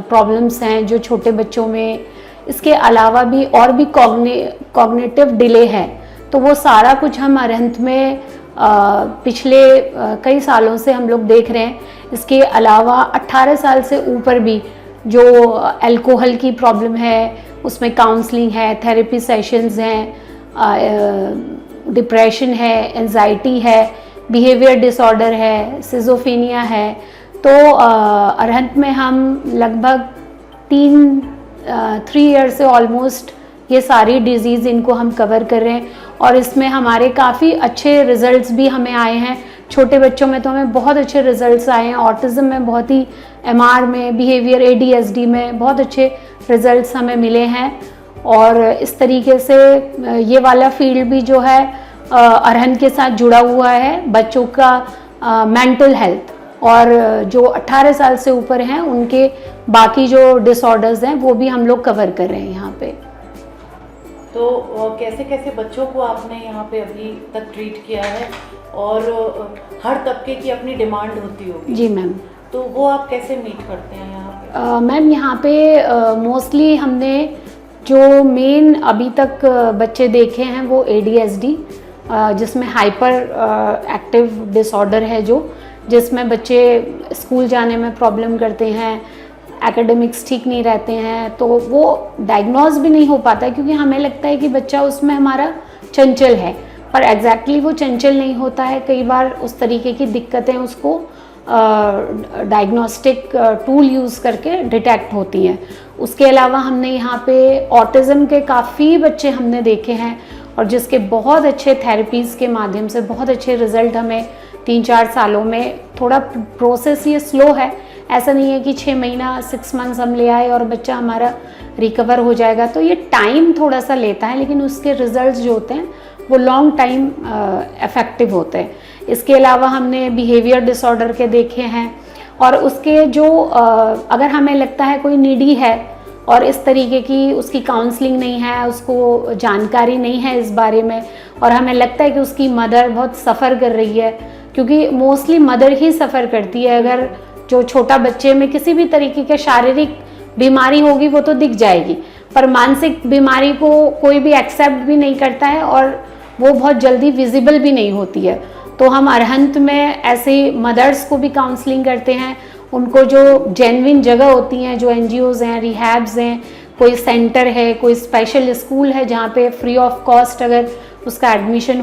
प्रॉब्लम्स हैं जो छोटे बच्चों में, इसके अलावा भी और भी कॉग्निटिव डिले है, तो वो सारा कुछ हम अरिहंत में पिछले कई सालों से हम लोग देख रहे हैं। इसके अलावा 18 साल से ऊपर भी जो अल्कोहल की प्रॉब्लम है उसमें काउंसलिंग है, थेरेपी सेशंस हैं, डिप्रेशन है, एंजाइटी है, बिहेवियर डिसऑर्डर है, सिजोफेनिया है। तो अरिहंत में हम लगभग 3 ईयर से ऑलमोस्ट ये सारी डिजीज़ इनको हम कवर कर रहे हैं और इसमें हमारे काफ़ी अच्छे रिजल्ट्स भी हमें आए हैं। छोटे बच्चों में तो हमें बहुत अच्छे रिजल्ट्स आए हैं, ऑटिज़म में बहुत ही, एमआर में, बिहेवियर ADHD में बहुत अच्छे रिजल्ट्स हमें मिले हैं। और इस तरीके से ये वाला फील्ड भी जो है अरिहंत के साथ जुड़ा हुआ है, बच्चों का मेंटल हेल्थ, और जो 18 साल से ऊपर हैं उनके बाकी जो डिसऑर्डर्स हैं वो भी हम लोग कवर कर रहे हैं यहाँ पे। तो कैसे कैसे बच्चों को आपने यहाँ पे अभी तक ट्रीट किया है और हर तबके की अपनी डिमांड होती होगी? जी मैम। तो वो आप कैसे मीट करते हैं यहाँ पे? मैम यहाँ पे मोस्टली हमने जो मेन अभी तक बच्चे देखे हैं वो ADHD, जिसमें हाइपर एक्टिव डिसऑर्डर है, जिसमें बच्चे स्कूल जाने में प्रॉब्लम करते हैं, एकेडमिक्स ठीक नहीं रहते हैं, तो वो डायग्नोज भी नहीं हो पाता है क्योंकि हमें लगता है कि बच्चा उसमें हमारा चंचल है, पर एग्जैक्टली वो चंचल नहीं होता है। कई बार उस तरीके की दिक्कतें उसको डायग्नोस्टिक टूल यूज़ करके डिटेक्ट होती हैं। उसके अलावा हमने यहाँ पे ऑटिज़म के काफ़ी बच्चे हमने देखे हैं और जिसके बहुत अच्छे थेरेपीज़ के माध्यम से बहुत अच्छे रिजल्ट हमें 3-4 सालों में, थोड़ा प्रोसेस ये स्लो है, ऐसा नहीं है कि 6 महीना 6 मंथ्स हम ले आए और बच्चा हमारा रिकवर हो जाएगा, तो ये टाइम थोड़ा सा लेता है, लेकिन उसके रिजल्ट्स जो होते हैं वो लॉन्ग टाइम इफेक्टिव होते हैं। इसके अलावा हमने बिहेवियर डिसऑर्डर के देखे हैं और उसके जो अगर हमें लगता है कोई नीडी है और इस तरीके की उसकी काउंसलिंग नहीं है, उसको जानकारी नहीं है इस बारे में, और हमें लगता है कि उसकी मदर बहुत सफ़र कर रही है, क्योंकि मोस्टली मदर ही सफ़र करती है। अगर जो छोटा बच्चे में किसी भी तरीके के शारीरिक बीमारी होगी वो तो दिख जाएगी, पर मानसिक बीमारी को कोई भी एक्सेप्ट भी नहीं करता है और वो बहुत जल्दी विजिबल भी नहीं होती है। तो हम अरिहंत में ऐसे मदर्स को भी काउंसलिंग करते हैं, उनको जो जेन्युइन जगह होती हैं, जो NGOs हैं, रिहैब्स हैं, कोई सेंटर है, कोई स्पेशल स्कूल है जहाँ पे फ्री ऑफ कॉस्ट अगर उसका एडमिशन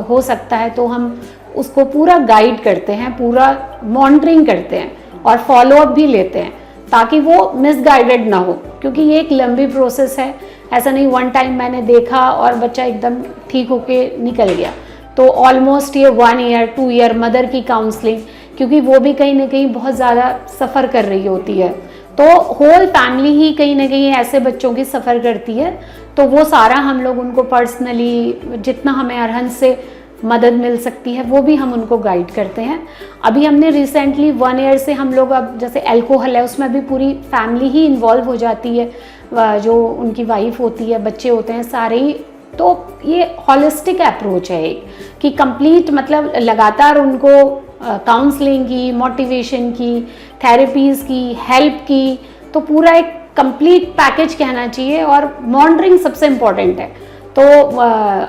हो सकता है, तो हम उसको पूरा गाइड करते हैं, पूरा मॉनिटरिंग करते हैं और फॉलोअप भी लेते हैं ताकि वो मिसगाइडेड ना हो, क्योंकि ये एक लंबी प्रोसेस है। ऐसा नहीं वन टाइम मैंने देखा और बच्चा एकदम ठीक होके निकल गया। तो ऑलमोस्ट ये 1 ईयर 2 ईयर मदर की काउंसलिंग, क्योंकि वो भी कहीं ना कहीं बहुत ज़्यादा सफ़र कर रही होती है, तो होल फैमिली ही कहीं ना कहीं ऐसे बच्चों की सफ़र करती है। तो वो सारा हम लोग उनको पर्सनली जितना हमें अरिहंत से मदद मिल सकती है वो भी हम उनको गाइड करते हैं। अभी हमने रिसेंटली 1 ईयर से हम लोग, अब जैसे अल्कोहल है उसमें भी पूरी फैमिली ही इन्वॉल्व हो जाती है, जो उनकी वाइफ होती है, बच्चे होते हैं, सारे ही। तो ये हॉलिस्टिक अप्रोच है एक, कि कंप्लीट मतलब लगातार उनको काउंसलिंग की, मोटिवेशन की, थेरेपीज़ की, हेल्प की, तो पूरा एक कंप्लीट पैकेज कहना चाहिए। और मॉनिटरिंग सबसे इम्पॉर्टेंट है। तो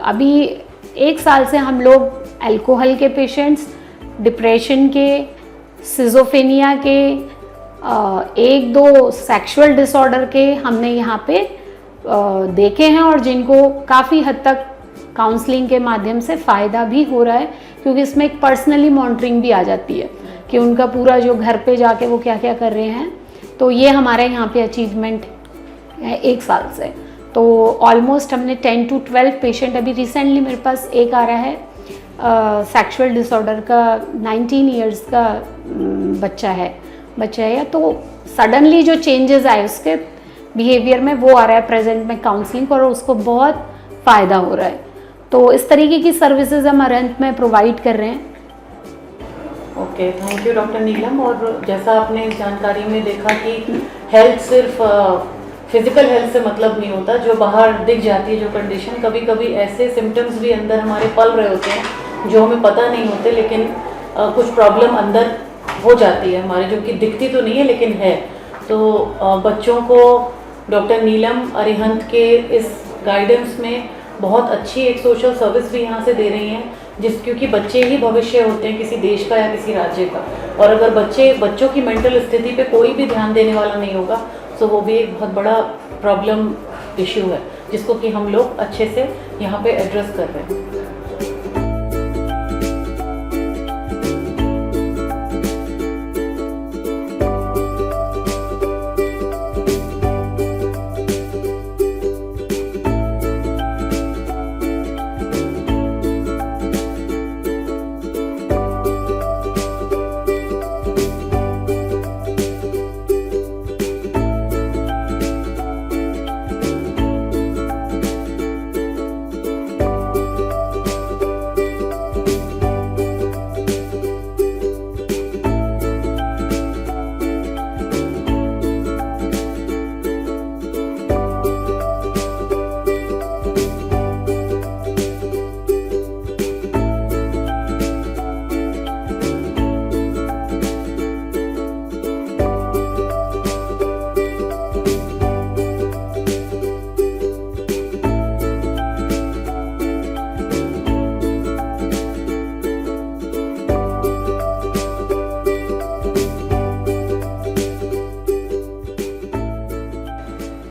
अभी 1 साल से हम लोग अल्कोहल के पेशेंट्स, डिप्रेशन के, सिजोफेनिया के, एक दो सेक्सुअल डिसऑर्डर के हमने यहाँ पे देखे हैं और जिनको काफ़ी हद तक काउंसलिंग के माध्यम से फ़ायदा भी हो रहा है, क्योंकि इसमें एक पर्सनली मॉनिटरिंग भी आ जाती है कि उनका पूरा जो घर पे जाके वो क्या क्या कर रहे हैं। तो ये हमारे यहाँ पे अचीवमेंट है 1 साल से। तो ऑलमोस्ट हमने 10 to 12 पेशेंट, अभी रिसेंटली मेरे पास एक आ रहा है सेक्सुअल डिसऑर्डर का 19 इयर्स का बच्चा है तो सडनली जो चेंजेस आए उसके बिहेवियर में वो आ रहा है प्रेजेंट में काउंसलिंग, और उसको बहुत फ़ायदा हो रहा है। तो इस तरीके की सर्विसेज हम अरिहंत में प्रोवाइड कर रहे हैं। ओके, थैंक यू डॉक्टर नीलम। और जैसा आपने इस जानकारी में देखा कि हेल्थ सिर्फ फिजिकल हेल्थ से मतलब नहीं होता, जो बाहर दिख जाती है जो कंडीशन, कभी कभी ऐसे सिम्टम्स भी अंदर हमारे पल रहे होते हैं जो हमें पता नहीं होते, लेकिन कुछ प्रॉब्लम अंदर हो जाती है हमारे, जो कि दिखती तो नहीं है लेकिन है। तो बच्चों को डॉक्टर नीलम अरिहंत के इस गाइडेंस में बहुत अच्छी एक सोशल सर्विस भी यहाँ से दे रही हैं, क्योंकि बच्चे ही भविष्य होते हैं किसी देश का या किसी राज्य का, और अगर बच्चों की मेंटल स्थिति पे कोई भी ध्यान देने वाला नहीं होगा तो वो भी एक बहुत बड़ा प्रॉब्लम इश्यू है, जिसको कि हम लोग अच्छे से यहाँ पे एड्रेस कर रहे हैं।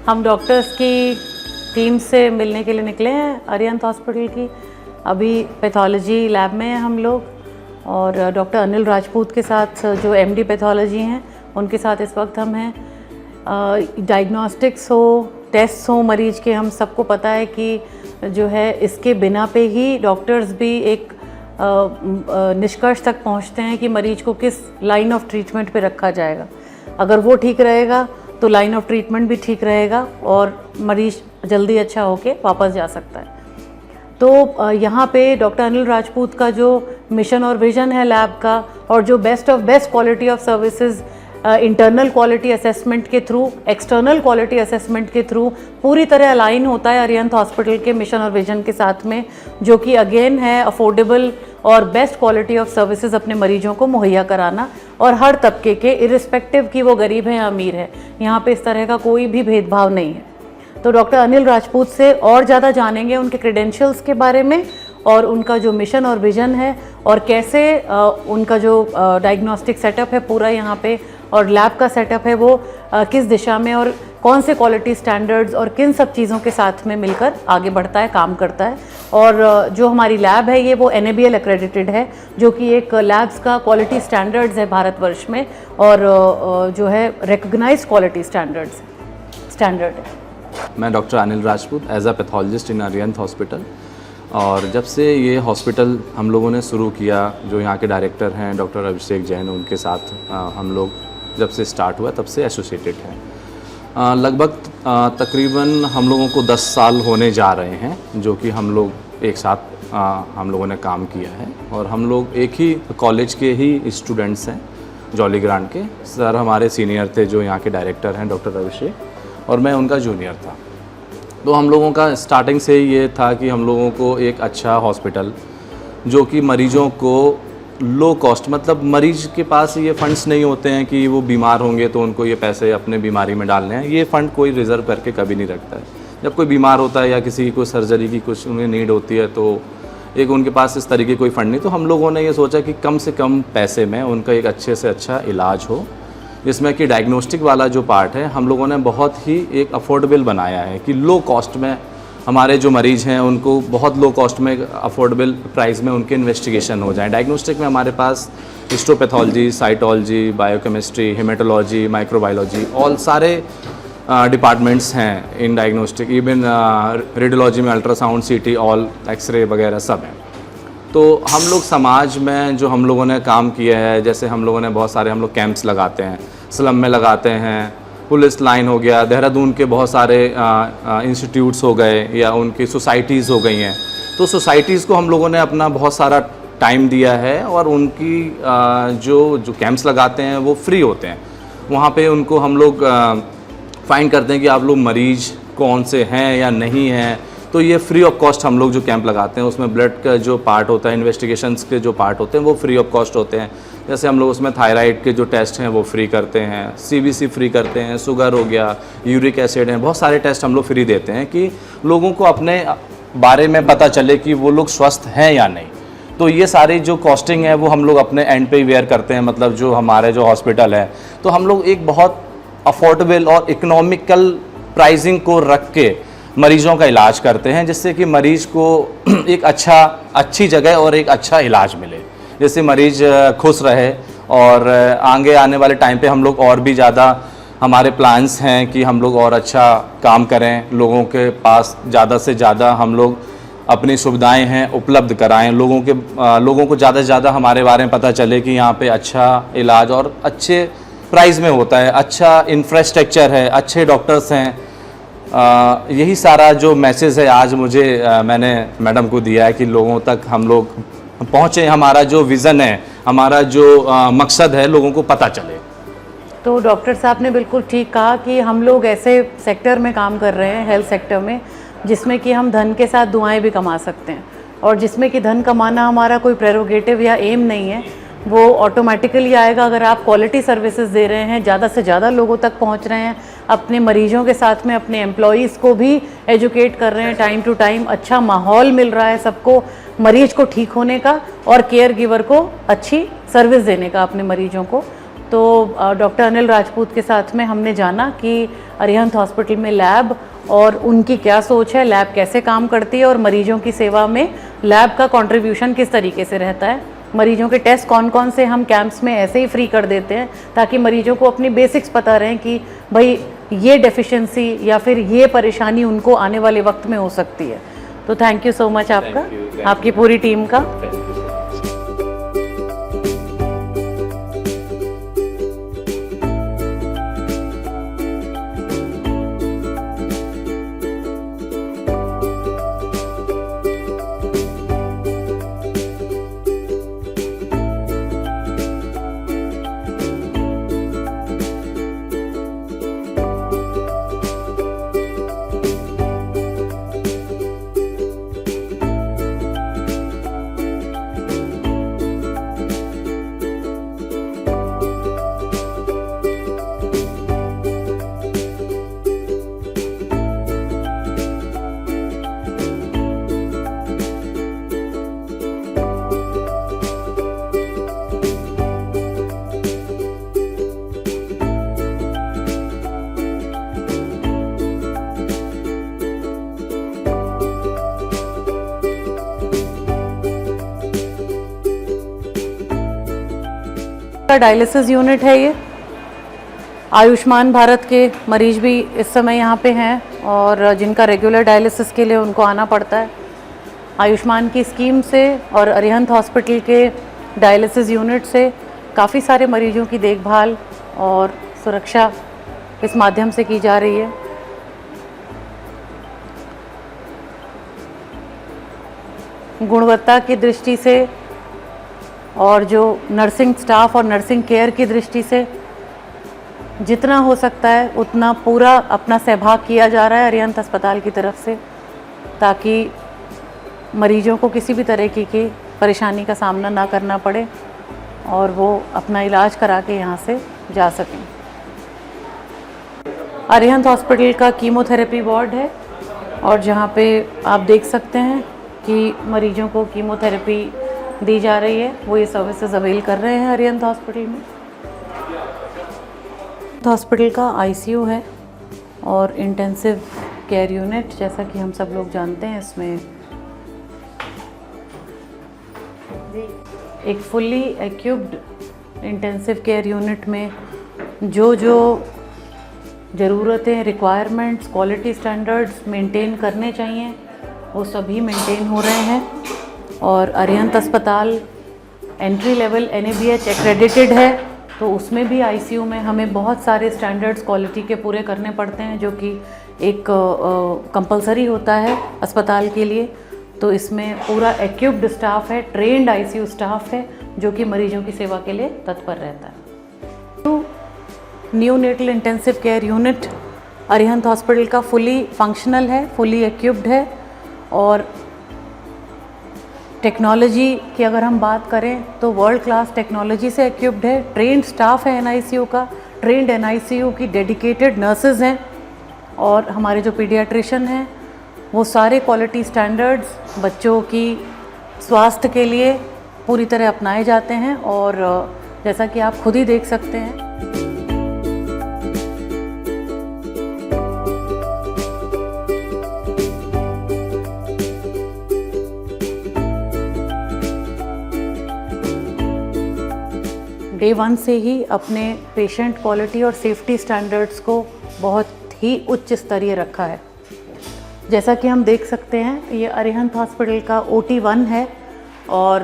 हम डॉक्टर्स की टीम से मिलने के लिए निकले हैं अरिहंत हॉस्पिटल की। अभी पैथोलॉजी लैब में हैं हम लोग, और डॉक्टर अनिल राजपूत के साथ जो एमडी पैथोलॉजी हैं उनके साथ इस वक्त हम हैं। डायग्नोस्टिक्स हो, टेस्ट हो मरीज के, हम सबको पता है कि जो है इसके बिना पे ही डॉक्टर्स भी एक निष्कर्ष तक पहुंचते हैं कि मरीज को किस लाइन ऑफ ट्रीटमेंट पे रखा जाएगा। अगर वो ठीक रहेगा तो लाइन ऑफ ट्रीटमेंट भी ठीक रहेगा और मरीज जल्दी अच्छा होके वापस जा सकता है। तो यहाँ पे डॉक्टर अनिल राजपूत का जो मिशन और विज़न है लैब का, और जो best of best quality of services internal quality assessment के थ्रू, एक्सटर्नल क्वालिटी असेसमेंट के थ्रू पूरी तरह अलाइन होता है अरिहंत हॉस्पिटल के मिशन और विजन के साथ में, जो कि अगेन है अफोर्डेबल और बेस्ट क्वालिटी ऑफ सर्विसेज अपने मरीजों को मुहैया कराना, और हर तबके के, इरिस्पेक्टिव कि वो गरीब है या अमीर है, यहाँ पे इस तरह का कोई भी भेदभाव नहीं है। तो डॉक्टर अनिल राजपूत से और ज़्यादा जानेंगे उनके क्रेडेंशियल्स के बारे में, और उनका जो मिशन और विज़न है, और कैसे उनका जो डायग्नोस्टिक सेटअप है पूरा यहाँ पे, और लैब का सेटअप है वो किस दिशा में और कौन से क्वालिटी स्टैंडर्ड्स और किन सब चीज़ों के साथ में मिलकर आगे बढ़ता है, काम करता है। और जो हमारी लैब है ये वो NABL एक्रेडिटेड है, जो कि एक लैब्स का क्वालिटी स्टैंडर्ड्स है भारतवर्ष में, और जो है रिकग्नाइज्ड क्वालिटी स्टैंडर्ड है। मैं doctor Anil Rajput as a pathologist in Arihant hospital, और जब से ये हॉस्पिटल हम लोगों ने शुरू किया, जो यहाँ के डायरेक्टर हैं डॉक्टर अभिषेक जैन, उनके साथ हम लोग जब से स्टार्ट हुआ तब से एसोसिएटेड हैं। लगभग तकरीबन हम लोगों को 10 साल होने जा रहे हैं जो कि हम लोग एक साथ हम लोगों ने काम किया है, और हम लोग एक ही कॉलेज के ही स्टूडेंट्स हैं, जॉली ग्रांट के। सर हमारे सीनियर थे जो यहाँ के डायरेक्टर हैं डॉक्टर अभिषेक, और मैं उनका जूनियर था। तो हम लोगों का स्टार्टिंग से ये था कि हम लोगों को एक अच्छा हॉस्पिटल जो कि मरीजों को लो कॉस्ट, मतलब मरीज के पास ये फंड्स नहीं होते हैं कि वो बीमार होंगे तो उनको ये पैसे अपने बीमारी में डालने हैं, ये फ़ंड कोई रिज़र्व करके कभी नहीं रखता है। जब कोई बीमार होता है या किसी को सर्जरी की कुछ उन्हें नीड होती है तो एक उनके पास इस तरीके कोई फ़ंड नहीं, तो हम लोगों ने ये सोचा कि कम से कम पैसे में उनका एक अच्छे से अच्छा इलाज हो, जिसमें कि डायग्नोस्टिक वाला जो पार्ट है हम लोगों ने बहुत ही एक अफोर्डेबल बनाया है कि लो कॉस्ट में हमारे जो मरीज़ हैं उनको बहुत लो कॉस्ट में अफोर्डेबल प्राइस में उनके इन्वेस्टिगेशन हो जाए। डायग्नोस्टिक में हमारे पास histopathology, cytology, biochemistry, haematology, microbiology all सारे डिपार्टमेंट्स हैं इन डायग्नोस्टिक। इवन रेडियोलॉजी में अल्ट्रासाउंड, सीटी, ऑल एक्सरे वगैरह सब हैं। तो हम लोग समाज में जो हम लोगों ने काम किया है, जैसे हम लोगों ने बहुत सारे हम लोग कैंप्स लगाते हैं, स्लम में लगाते हैं, पुलिस लाइन हो गया, देहरादून के बहुत सारे इंस्टीट्यूट्स हो गए या उनकी सोसाइटीज़ हो गई हैं। तो सोसाइटीज़ को हम लोगों ने अपना बहुत सारा टाइम दिया है और उनकी जो कैंप्स लगाते हैं वो फ्री होते हैं। वहाँ पे उनको हम लोग फाइंड करते हैं कि आप लोग मरीज़ कौन से हैं या नहीं हैं। तो ये फ्री ऑफ कॉस्ट हम लोग जो कैंप लगाते हैं उसमें ब्लड का जो पार्ट होता है, इन्वेस्टिगेशंस के जो पार्ट होते हैं वो फ्री ऑफ कॉस्ट होते हैं। जैसे हम लोग उसमें थायराइड के जो टेस्ट हैं वो फ्री करते हैं, सीबीसी फ्री करते हैं, शुगर हो गया, यूरिक एसिड हैं, बहुत सारे टेस्ट हम लोग फ्री देते हैं कि लोगों को अपने बारे में पता चले कि वो लोग स्वस्थ हैं या नहीं। तो ये सारी जो कॉस्टिंग है वो हम लोग अपने एंड पे ही वेयर करते हैं, मतलब जो हमारे जो हॉस्पिटल है। तो हम लोग एक बहुत अफोर्डेबल और इकोनॉमिकल प्राइसिंग को रख के मरीज़ों का इलाज करते हैं, जिससे कि मरीज़ को एक अच्छी जगह और एक अच्छा इलाज मिले, जिससे मरीज़ खुश रहे। और आगे आने वाले टाइम पे हम लोग और भी ज़्यादा हमारे प्लान्स हैं कि हम लोग और अच्छा काम करें, लोगों के पास ज़्यादा से ज़्यादा हम लोग अपनी सुविधाएं हैं उपलब्ध कराएं, लोगों को ज़्यादा से ज़्यादा हमारे बारे में पता चले कि यहाँ पे अच्छा इलाज और अच्छे प्राइस में होता है, अच्छा इंफ्रास्ट्रक्चर है, अच्छे डॉक्टर्स हैं। यही सारा जो मैसेज है आज मुझे मैंने मैडम को दिया है कि लोगों तक हम लोग पहुँचे, हमारा जो विज़न है, हमारा जो मकसद है लोगों को पता चले। तो डॉक्टर साहब ने बिल्कुल ठीक कहा कि हम लोग ऐसे सेक्टर में काम कर रहे हैं, हेल्थ सेक्टर में, जिसमें कि हम धन के साथ दुआएं भी कमा सकते हैं, और जिसमें कि धन कमाना हमारा कोई प्रेरोगेटिव या एम नहीं है, वो ऑटोमेटिकली आएगा अगर आप क्वालिटी सर्विसेज दे रहे हैं, ज़्यादा से ज़्यादा लोगों तक पहुंच रहे हैं, अपने मरीजों के साथ में अपने एम्प्लॉयज़ को भी एजुकेट कर रहे हैं, टाइम टू टाइम अच्छा माहौल मिल रहा है सबको, मरीज को ठीक होने का और केयर गिवर को अच्छी सर्विस देने का अपने मरीजों को। तो डॉक्टर अनिल राजपूत के साथ में हमने जाना कि अरिहंत हॉस्पिटल में लैब और उनकी क्या सोच है, लैब कैसे काम करती है और मरीजों की सेवा में लैब का कंट्रीब्यूशन किस तरीके से रहता है, मरीजों के टेस्ट कौन कौन से हम कैंप्स में ऐसे ही फ्री कर देते हैं ताकि मरीजों को अपनी बेसिक्स पता रहें कि भाई ये डेफिशिएंसी या फिर ये परेशानी उनको आने वाले वक्त में हो सकती है। तो थैंक यू सो मच आपका, आपकी पूरी टीम का। डायलिसिस यूनिट है ये। आयुष्मान भारत के मरीज भी इस समय यहाँ पे हैं और जिनका रेगुलर डायलिसिस के लिए उनको आना पड़ता है। आयुष्मान की स्कीम से और अरिहंत हॉस्पिटल के डायलिसिस यूनिट से काफ़ी सारे मरीजों की देखभाल और सुरक्षा इस माध्यम से की जा रही है। गुणवत्ता की दृष्टि से और जो नर्सिंग स्टाफ और नर्सिंग केयर की दृष्टि से जितना हो सकता है उतना पूरा अपना सहभाग किया जा रहा है अरिहंत अस्पताल की तरफ से, ताकि मरीजों को किसी भी तरह की परेशानी का सामना ना करना पड़े और वो अपना इलाज करा के यहाँ से जा सकें। अरिहंत हॉस्पिटल का कीमोथेरेपी वार्ड है और जहाँ पे आप देख सकते हैं कि मरीजों को कीमोथेरेपी दी जा रही है, वो ये सर्विसेज अवेल कर रहे हैं अरिहंत हॉस्पिटल में। अरिहंत हॉस्पिटल का आईसीयू है और इंटेंसिव केयर यूनिट, जैसा कि हम सब लोग जानते हैं, इसमें एक fully equipped intensive care unit में जो ज़रूरतें, रिक्वायरमेंट्स, क्वालिटी स्टैंडर्ड्स मेंटेन करने चाहिए वो सभी मेंटेन हो रहे हैं। और अरिहंत अस्पताल एंट्री लेवल NABH एक्रेडिटेड है, तो उसमें भी आईसीयू में हमें बहुत सारे स्टैंडर्ड्स क्वालिटी के पूरे करने पड़ते हैं, जो कि एक कंपलसरी होता है अस्पताल के लिए। तो इसमें पूरा एक्यूप्ड स्टाफ है, ट्रेंड आईसीयू स्टाफ है, जो कि मरीजों की सेवा के लिए तत्पर रहता है। तो neonatal intensive care unit Arihant hospital का फुली फंक्शनल है, फुली एक्यूप्ड है। और टेक्नोलॉजी की अगर हम बात करें तो वर्ल्ड क्लास टेक्नोलॉजी से एक्यूप्ड है। ट्रेंड स्टाफ है NICU का, ट्रेंड NICU की डेडिकेटेड नर्सेज हैं, और हमारे जो पीडियाट्रिशियन हैं वो सारे क्वालिटी स्टैंडर्ड्स बच्चों की स्वास्थ्य के लिए पूरी तरह अपनाए जाते हैं। और जैसा कि आप खुद ही देख सकते हैं, डे 1 से ही अपने पेशेंट क्वालिटी और सेफ्टी स्टैंडर्ड्स को बहुत ही उच्च स्तरीय रखा है। जैसा कि हम देख सकते हैं, ये अरिहंत हॉस्पिटल का OT1 है और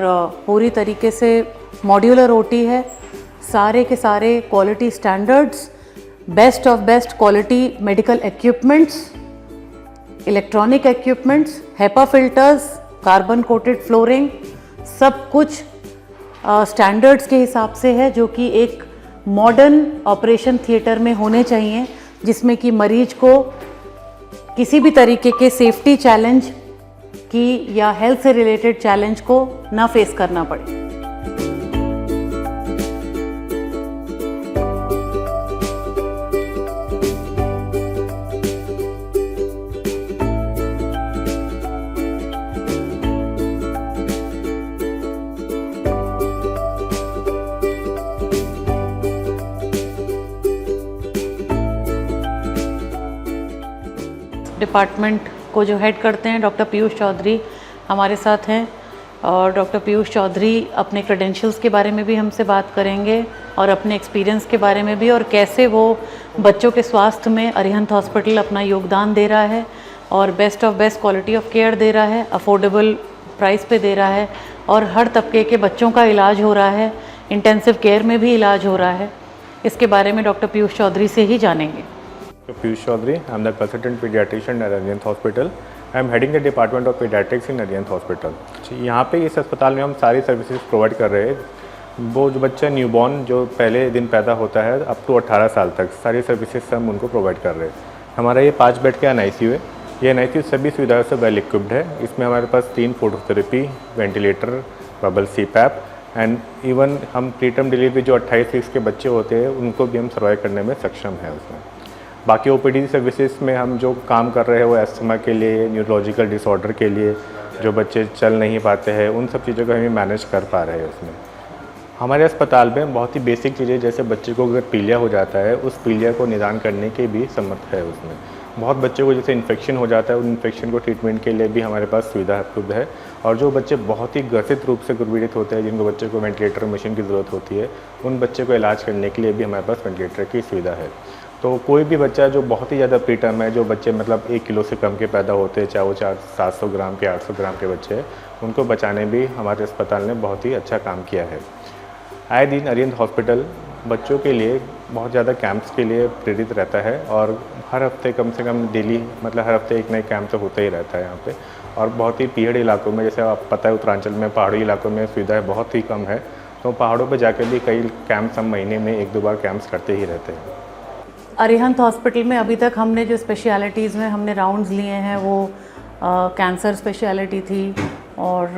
पूरी तरीके से मॉड्यूलर OT है। सारे के सारे quality standards, best of best quality medical equipments, electronic equipments, HEPA filters, carbon coated flooring, सब कुछ स्टैंडर्ड्स के हिसाब से है, जो कि एक मॉडर्न ऑपरेशन थिएटर में होने चाहिए, जिसमें कि मरीज को किसी भी तरीके के सेफ्टी चैलेंज की या हेल्थ से रिलेटेड चैलेंज को ना फेस करना पड़े। डिपार्टमेंट को जो हेड करते हैं डॉक्टर पीयूष चौधरी हमारे साथ हैं, और डॉक्टर पीयूष चौधरी अपने क्रेडेंशियल्स के बारे में भी हमसे बात करेंगे और अपने एक्सपीरियंस के बारे में भी, और कैसे वो बच्चों के स्वास्थ्य में अरिहंत हॉस्पिटल अपना योगदान दे रहा है और best of best quality of care दे रहा है, अफोर्डेबल प्राइस पे दे रहा है, और हर तबके के बच्चों का इलाज हो रहा है, इंटेंसिव केयर में भी इलाज हो रहा है। इसके बारे में डॉक्टर पीयूष चौधरी से ही जानेंगे। Piyush Chaudhary, I am the consultant pediatrician at Arihant Hospital. I am heading the department of pediatrics in Arihant Hospital. यहाँ पे इस अस्पताल में हम सारी सर्विसेज प्रोवाइड कर रहे हैं। वो जो बच्चा न्यूबॉर्न जो पहले दिन पैदा होता है अप टू 18 साल तक सारी सर्विसेज हम उनको प्रोवाइड कर रहे हैं। हमारा ये 5 बेड का NICU है। ये NICU सभी सुविधाओं से वेल इक्विप्ड है। इसमें हमारे पास 3 phototherapy, ventilator, bubble CPAP and even हम प्रीटर्म डिलीवरी जो 28 वीक्स के बच्चे होते हैं उनको भी हम सर्वाइव करने में सक्षम है उसमें। बाकी OPD सर्विसेज में हम जो काम कर रहे हैं वो एस्थमा के लिए, न्यूरोलॉजिकल डिसऑर्डर के लिए, जो बच्चे चल नहीं पाते हैं, उन सब चीज़ों को हम मैनेज कर पा रहे हैं उसमें। हमारे अस्पताल में बहुत ही बेसिक चीज़ें, जैसे बच्चे को अगर पीलिया हो जाता है, उस पीलिया को निदान करने के भी समर्थ है उसमें। बहुत बच्चों को जैसे इन्फेक्शन हो जाता है, उन इन्फेक्शन को ट्रीटमेंट के लिए भी हमारे पास सुविधा उपलब्ध है। और जो बच्चे बहुत ही ग्रसित रूप से गुर्बीडित होते हैं, जिनको बच्चे को वेंटिलेटर मशीन की ज़रूरत होती है, उन बच्चे को इलाज करने के लिए भी हमारे पास वेंटिलेटर की सुविधा है। तो कोई भी बच्चा जो बहुत ही ज़्यादा प्रीटर्म है, जो बच्चे मतलब 1 किलो से कम के पैदा होते हैं, चाहे वो 700 ग्राम के 800 ग्राम के बच्चे हैं, उनको बचाने भी हमारे अस्पताल ने बहुत ही अच्छा काम किया है। आए दिन अरिहंत हॉस्पिटल बच्चों के लिए बहुत ज़्यादा कैंप्स के लिए प्रेरित रहता है, और हर हफ्ते कम से कम डेली मतलब हर हफ्ते एक नए कैंप तो होता ही रहता है यहाँ पे। और बहुत ही पहाड़ी इलाकों में, जैसे आप पता है उत्तरांचल में पहाड़ी इलाकों में सुविधाएँ बहुत ही कम है, तो पहाड़ों पर जाकर भी कई कैंप्स हम महीने में 1-2 बार कैंप्स करते ही रहते हैं। अरिहंत हॉस्पिटल में अभी तक हमने जो स्पेशलिटीज़ में हमने राउंड्स लिए हैं वो कैंसर स्पेशलिटी थी, और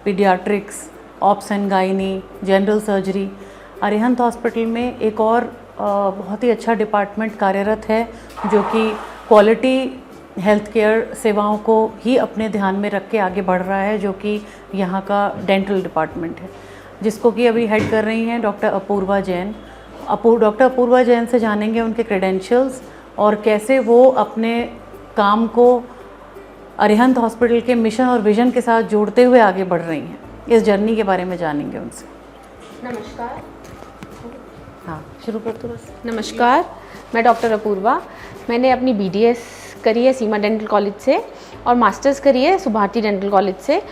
paediatrics, ops and gynae, general surgery. Arihant hospital में एक और बहुत ही अच्छा डिपार्टमेंट कार्यरत है, जो कि क्वालिटी हेल्थ केयर सेवाओं को ही अपने ध्यान में रख के आगे बढ़ रहा है, जो कि यहाँ का डेंटल डिपार्टमेंट है, जिसको कि अभी हेड कर रही हैं डॉक्टर अपूर्वा जैन। डॉक्टर अपूर्वा जैन से जानेंगे उनके क्रेडेंशियल्स और कैसे वो अपने काम को अरिहंत हॉस्पिटल के मिशन और विजन के साथ जोड़ते हुए आगे बढ़ रही हैं। इस जर्नी के बारे में जानेंगे उनसे। नमस्कार। हाँ, शुरू कर दो बस। नमस्कार, मैं डॉक्टर अपूर्वा। मैंने अपनी BDS करी है सीमा डेंटल कॉलेज से और मास्टर्स करी है सुभारती डेंटल कॉलेज से।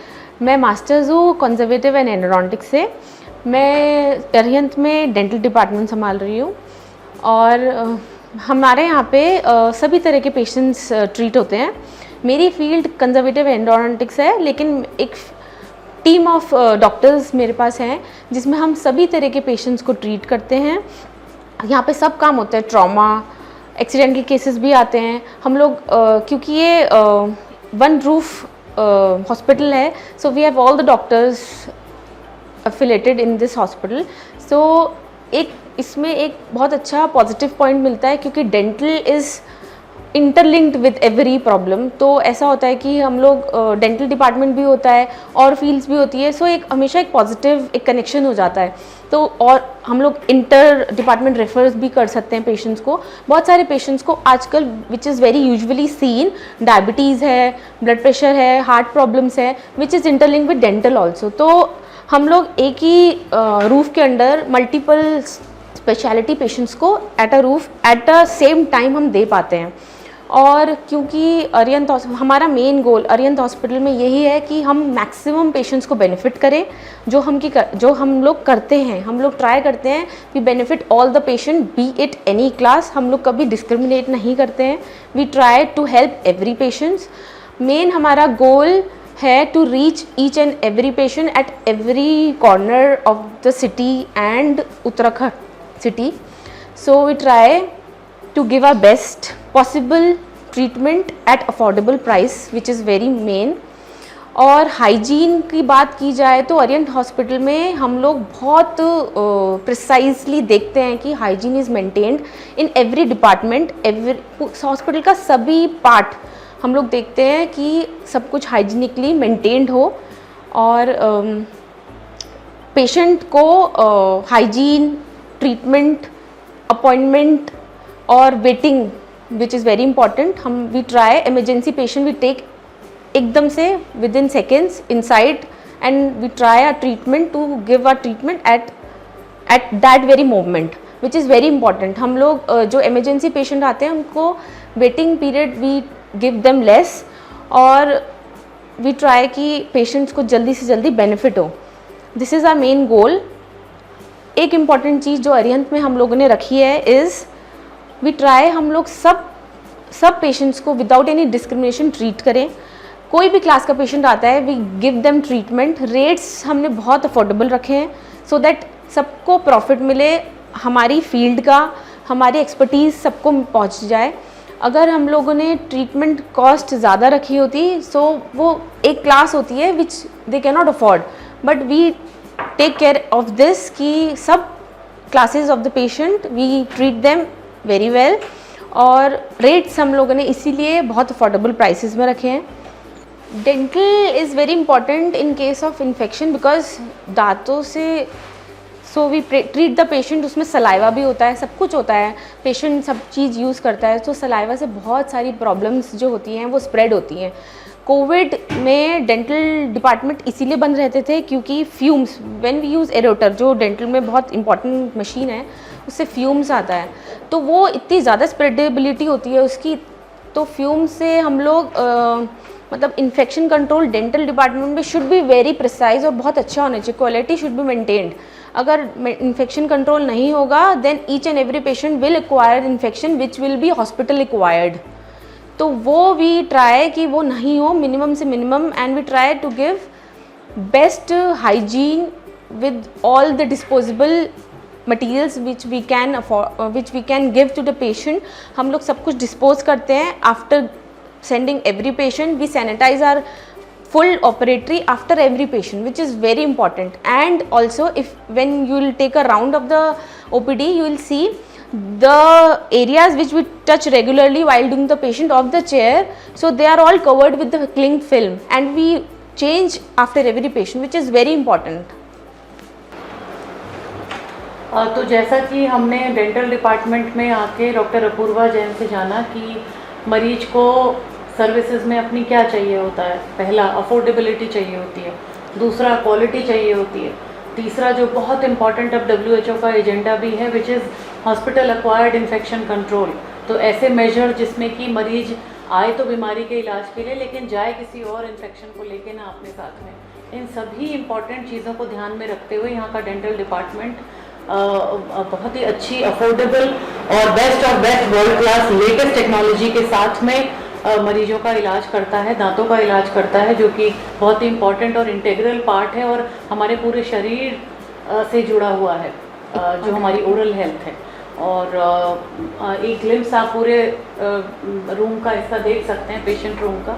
मैं मास्टर्स हूँ कंजर्वेटिव एंड एंडोडोंटिक्स से। मैं अरिहंत में डेंटल डिपार्टमेंट संभाल रही हूँ और हमारे यहाँ पे सभी तरह के पेशेंट्स ट्रीट होते हैं। मेरी फील्ड कंजर्वेटिव एंडोडोंटिक्स है, लेकिन एक टीम ऑफ डॉक्टर्स मेरे पास हैं जिसमें हम सभी तरह के पेशेंट्स को ट्रीट करते हैं। यहाँ पे सब काम होता है, ट्रॉमा, एक्सीडेंटल केसेस भी आते हैं। हम लोग क्योंकि ये वन रूफ हॉस्पिटल है, so we have all the doctors affiliated in this hospital. So एक इसमें एक बहुत अच्छा पॉजिटिव पॉइंट मिलता है क्योंकि dental is interlinked with every problem. तो ऐसा होता है कि हम लोग डेंटल डिपार्टमेंट भी होता है और फील्ड्स भी होती है, सो एक हमेशा एक पॉजिटिव एक कनेक्शन हो जाता है। तो और हम लोग इंटर डिपार्टमेंट रेफर्स भी कर सकते हैं पेशेंट्स को। बहुत सारे पेशेंट्स को आजकल विच is very usually scene, diabetes है, ब्लड प्रेशर है, हार्ट प्रॉब्लम्स है, which is interlinked with dental also. तो हम लोग एक ही रूफ के अंडर मल्टीपल स्पेशलिटी पेशेंट्स को एट अ सेम टाइम हम दे पाते हैं। और क्योंकि अरिहंत हमारा मेन गोल अरिहंत हॉस्पिटल में यही है कि हम मैक्सिमम पेशेंट्स को बेनिफिट करें। जो हम लोग करते हैं, हम लोग ट्राई करते हैं we benefit all the patient, be it any class. हम लोग कभी डिस्क्रिमिनेट नहीं करते हैं। We try to help every patients. Main हमारा गोल है to reach each and every patient at every corner of the city and Uttarakhand city. So we try to give our best possible treatment at affordable price, which is very main. और हाइजीन की बात की जाए तो अरिहंत हॉस्पिटल में हम लोग बहुत प्रिसाइजली देखते हैं कि hygiene is maintained in every department. Hospital का सभी पार्ट हम लोग देखते हैं कि सब कुछ हाइजीनिकली मेंटेन्ड हो और पेशेंट को हाइजीन, ट्रीटमेंट, अपॉइंटमेंट और waiting which is very important. हम we try emergency patient we take एकदम से within seconds inside and we try our treatment to give our treatment at that very moment which is very important. हम लोग जो एमरजेंसी पेशेंट आते हैं उनको waiting period we give them less और वी ट्राई कि पेशेंट्स को जल्दी से जल्दी बेनिफिट हो। This is are main goal. एक इम्पॉर्टेंट चीज़ जो अरिहंत में हम लोगों ने रखी है इज़ वी ट्राई हम लोग सब पेशेंट्स को विदाउट एनी डिस्क्रिमिनेशन ट्रीट करें। कोई भी क्लास का पेशेंट आता है we give them treatment. Rates हमने बहुत अफोर्डेबल रखे हैं सो दैट सबको प्रॉफिट मिले, हमारी फील्ड का, हमारी एक्सपर्टीज़ सबको पहुंच जाए। अगर हम लोगों ने ट्रीटमेंट कॉस्ट ज़्यादा रखी होती सो वो एक क्लास होती है which they can not afford, but we take care of this कि सब classes of the patient we treat them very well. और रेट्स हम लोगों ने इसीलिए बहुत अफोर्डेबल प्राइसेस में रखे हैं। Dental is very important in case of infection because दांतों से so we treat the patient. उसमें सलाइवा भी होता है, सब कुछ होता है, पेशेंट सब चीज़ यूज़ करता है, तो सलाइवा से बहुत सारी प्रॉब्लम्स जो होती हैं वो स्प्रेड होती हैं। कोविड में डेंटल डिपार्टमेंट इसीलिए बंद रहते थे क्योंकि फ्यूम्स, व्हेन वी यूज़ एरोटर जो डेंटल में बहुत इंपॉर्टेंट मशीन है उससे फ्यूम्स आता है, तो वो इतनी ज़्यादा स्प्रेडेबिलिटी होती है उसकी, तो फ्यूम्स से हम लोग मतलब इन्फेक्शन कंट्रोल डेंटल डिपार्टमेंट में शुड बी वेरी प्रिसाइज और बहुत अच्छा होना चाहिए, क्वालिटी शुड बी मेंटेन्ड। अगर इन्फेक्शन कंट्रोल नहीं होगा then each and every patient will acquire infection which will be hospital acquired. तो वो वी ट्राई कि वो नहीं हो, मिनिमम से minimum, and we try to give best hygiene with all the disposable materials which we can give to the patient. हम लोग सब कुछ डिस्पोज करते हैं after sending every patient. We sanitize our full operatory after every patient, which is very important. And also if when you will take a round of the OPD, you will see the areas which we touch regularly while doing the patient of the chair, so they are all covered with the cling film and we change after every patient, which is very important. तो जैसा कि हमने डेंटल डिपार्टमेंट में आके डॉक्टर अपूर्वा जैन से जाना कि मरीज को सर्विसेज में अपनी क्या चाहिए होता है। पहला अफोर्डेबिलिटी चाहिए होती है, दूसरा क्वालिटी चाहिए होती है, तीसरा जो बहुत इंपॉर्टेंट अब WHO का एजेंडा भी है which is hospital acquired infection control. तो ऐसे मेजर जिसमें कि मरीज आए तो बीमारी के इलाज के लिए लेकिन जाए किसी और इन्फेक्शन को लेके ना अपने साथ में, इन सभी इम्पॉर्टेंट चीज़ों को ध्यान में रखते हुए यहाँ का डेंटल डिपार्टमेंट बहुत ही अच्छी अफोर्डेबल और best world class latest technology के साथ में मरीजों का इलाज करता है, दांतों का इलाज करता है, जो कि बहुत ही इम्पॉर्टेंट और इंटीग्रल पार्ट है और हमारे पूरे शरीर से जुड़ा हुआ है, जो हमारी ओरल हेल्थ है। और एक ग्लिम्स आप पूरे रूम का हिस्सा देख सकते हैं, पेशेंट रूम का।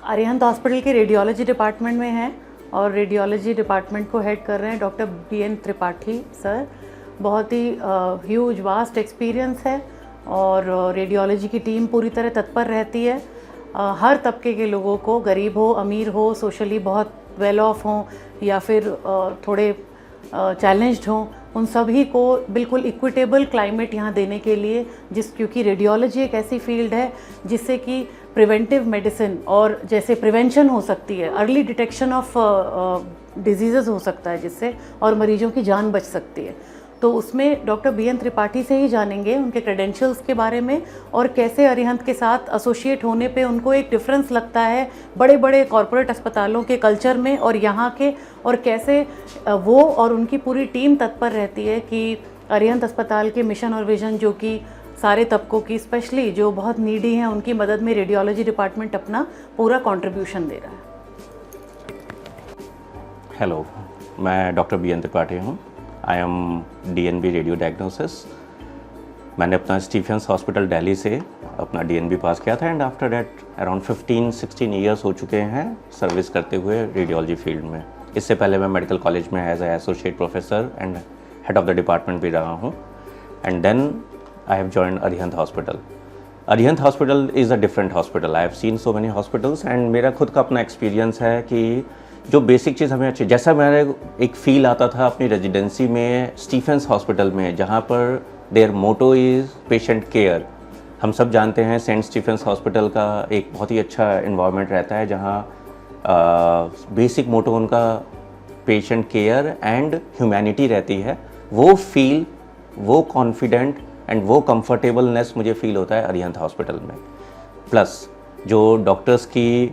अरिहंत हॉस्पिटल के रेडियोलॉजी डिपार्टमेंट में हैं और रेडियोलॉजी डिपार्टमेंट को हेड कर रहे हैं डॉक्टर BN त्रिपाठी सर। बहुत ही ह्यूज वास्ट एक्सपीरियंस है और रेडियोलॉजी की टीम पूरी तरह तत्पर रहती है। हर तबके के लोगों को, गरीब हो, अमीर हो, सोशली बहुत वेल ऑफ हों या फिर थोड़े चैलेंज्ड हों, उन सभी को बिल्कुल इक्विटेबल क्लाइमेट यहाँ देने के लिए, क्योंकि रेडियोलॉजी एक ऐसी फील्ड है जिससे कि प्रिवेंटिव मेडिसिन और जैसे प्रिवेंशन हो सकती है, अर्ली डिटेक्शन ऑफ डिजीज़ हो सकता है जिससे, और मरीजों की जान बच सकती है। तो उसमें डॉक्टर BN त्रिपाठी से ही जानेंगे उनके क्रेडेंशियल्स के बारे में और कैसे अरिहंत के साथ एसोसिएट होने पे उनको एक डिफरेंस लगता है बड़े बड़े कॉरपोरेट अस्पतालों के कल्चर में और यहाँ के, और कैसे वो और उनकी पूरी टीम तत्पर रहती है कि अरिहंत अस्पताल के मिशन और विजन, जो कि सारे तबकों की, स्पेशली जो बहुत नीडी हैं, उनकी मदद में रेडियोलॉजी डिपार्टमेंट अपना पूरा कंट्रीब्यूशन दे रहा है। हेलो, मैं डॉक्टर BN त्रिपाठी हूँ। I M DNB radio diagnosis. मैंने अपना स्टीफेंस हॉस्पिटल दिल्ली से अपना DNB पास किया था and after that around 15-16 years हो चुके हैं सर्विस करते हुए रेडियोलॉजी फील्ड में। इससे पहले मैं मेडिकल कॉलेज में as a associate professor and head of the department भी रहा हूँ and then I have joined Arihant Hospital. Arihant Hospital is a different hospital. I have seen so many hospitals and मेरा खुद का अपना एक्सपीरियंस है कि जो बेसिक चीज़ हमें अच्छी, जैसा मेरे एक फ़ील आता था अपनी रेजिडेंसी में स्टीफेंस हॉस्पिटल में, जहाँ पर their motto is patient care. हम सब जानते हैं सेंट स्टीफेंस हॉस्पिटल का एक बहुत ही अच्छा इन्वायरमेंट रहता है जहाँ बेसिक मोटो उनका पेशेंट केयर एंड ह्यूमैनिटी रहती है। वो फील, वो कॉन्फिडेंट एंड वो कंफर्टेबलनेस मुझे फ़ील होता है अरिहंत हॉस्पिटल में। प्लस जो डॉक्टर्स की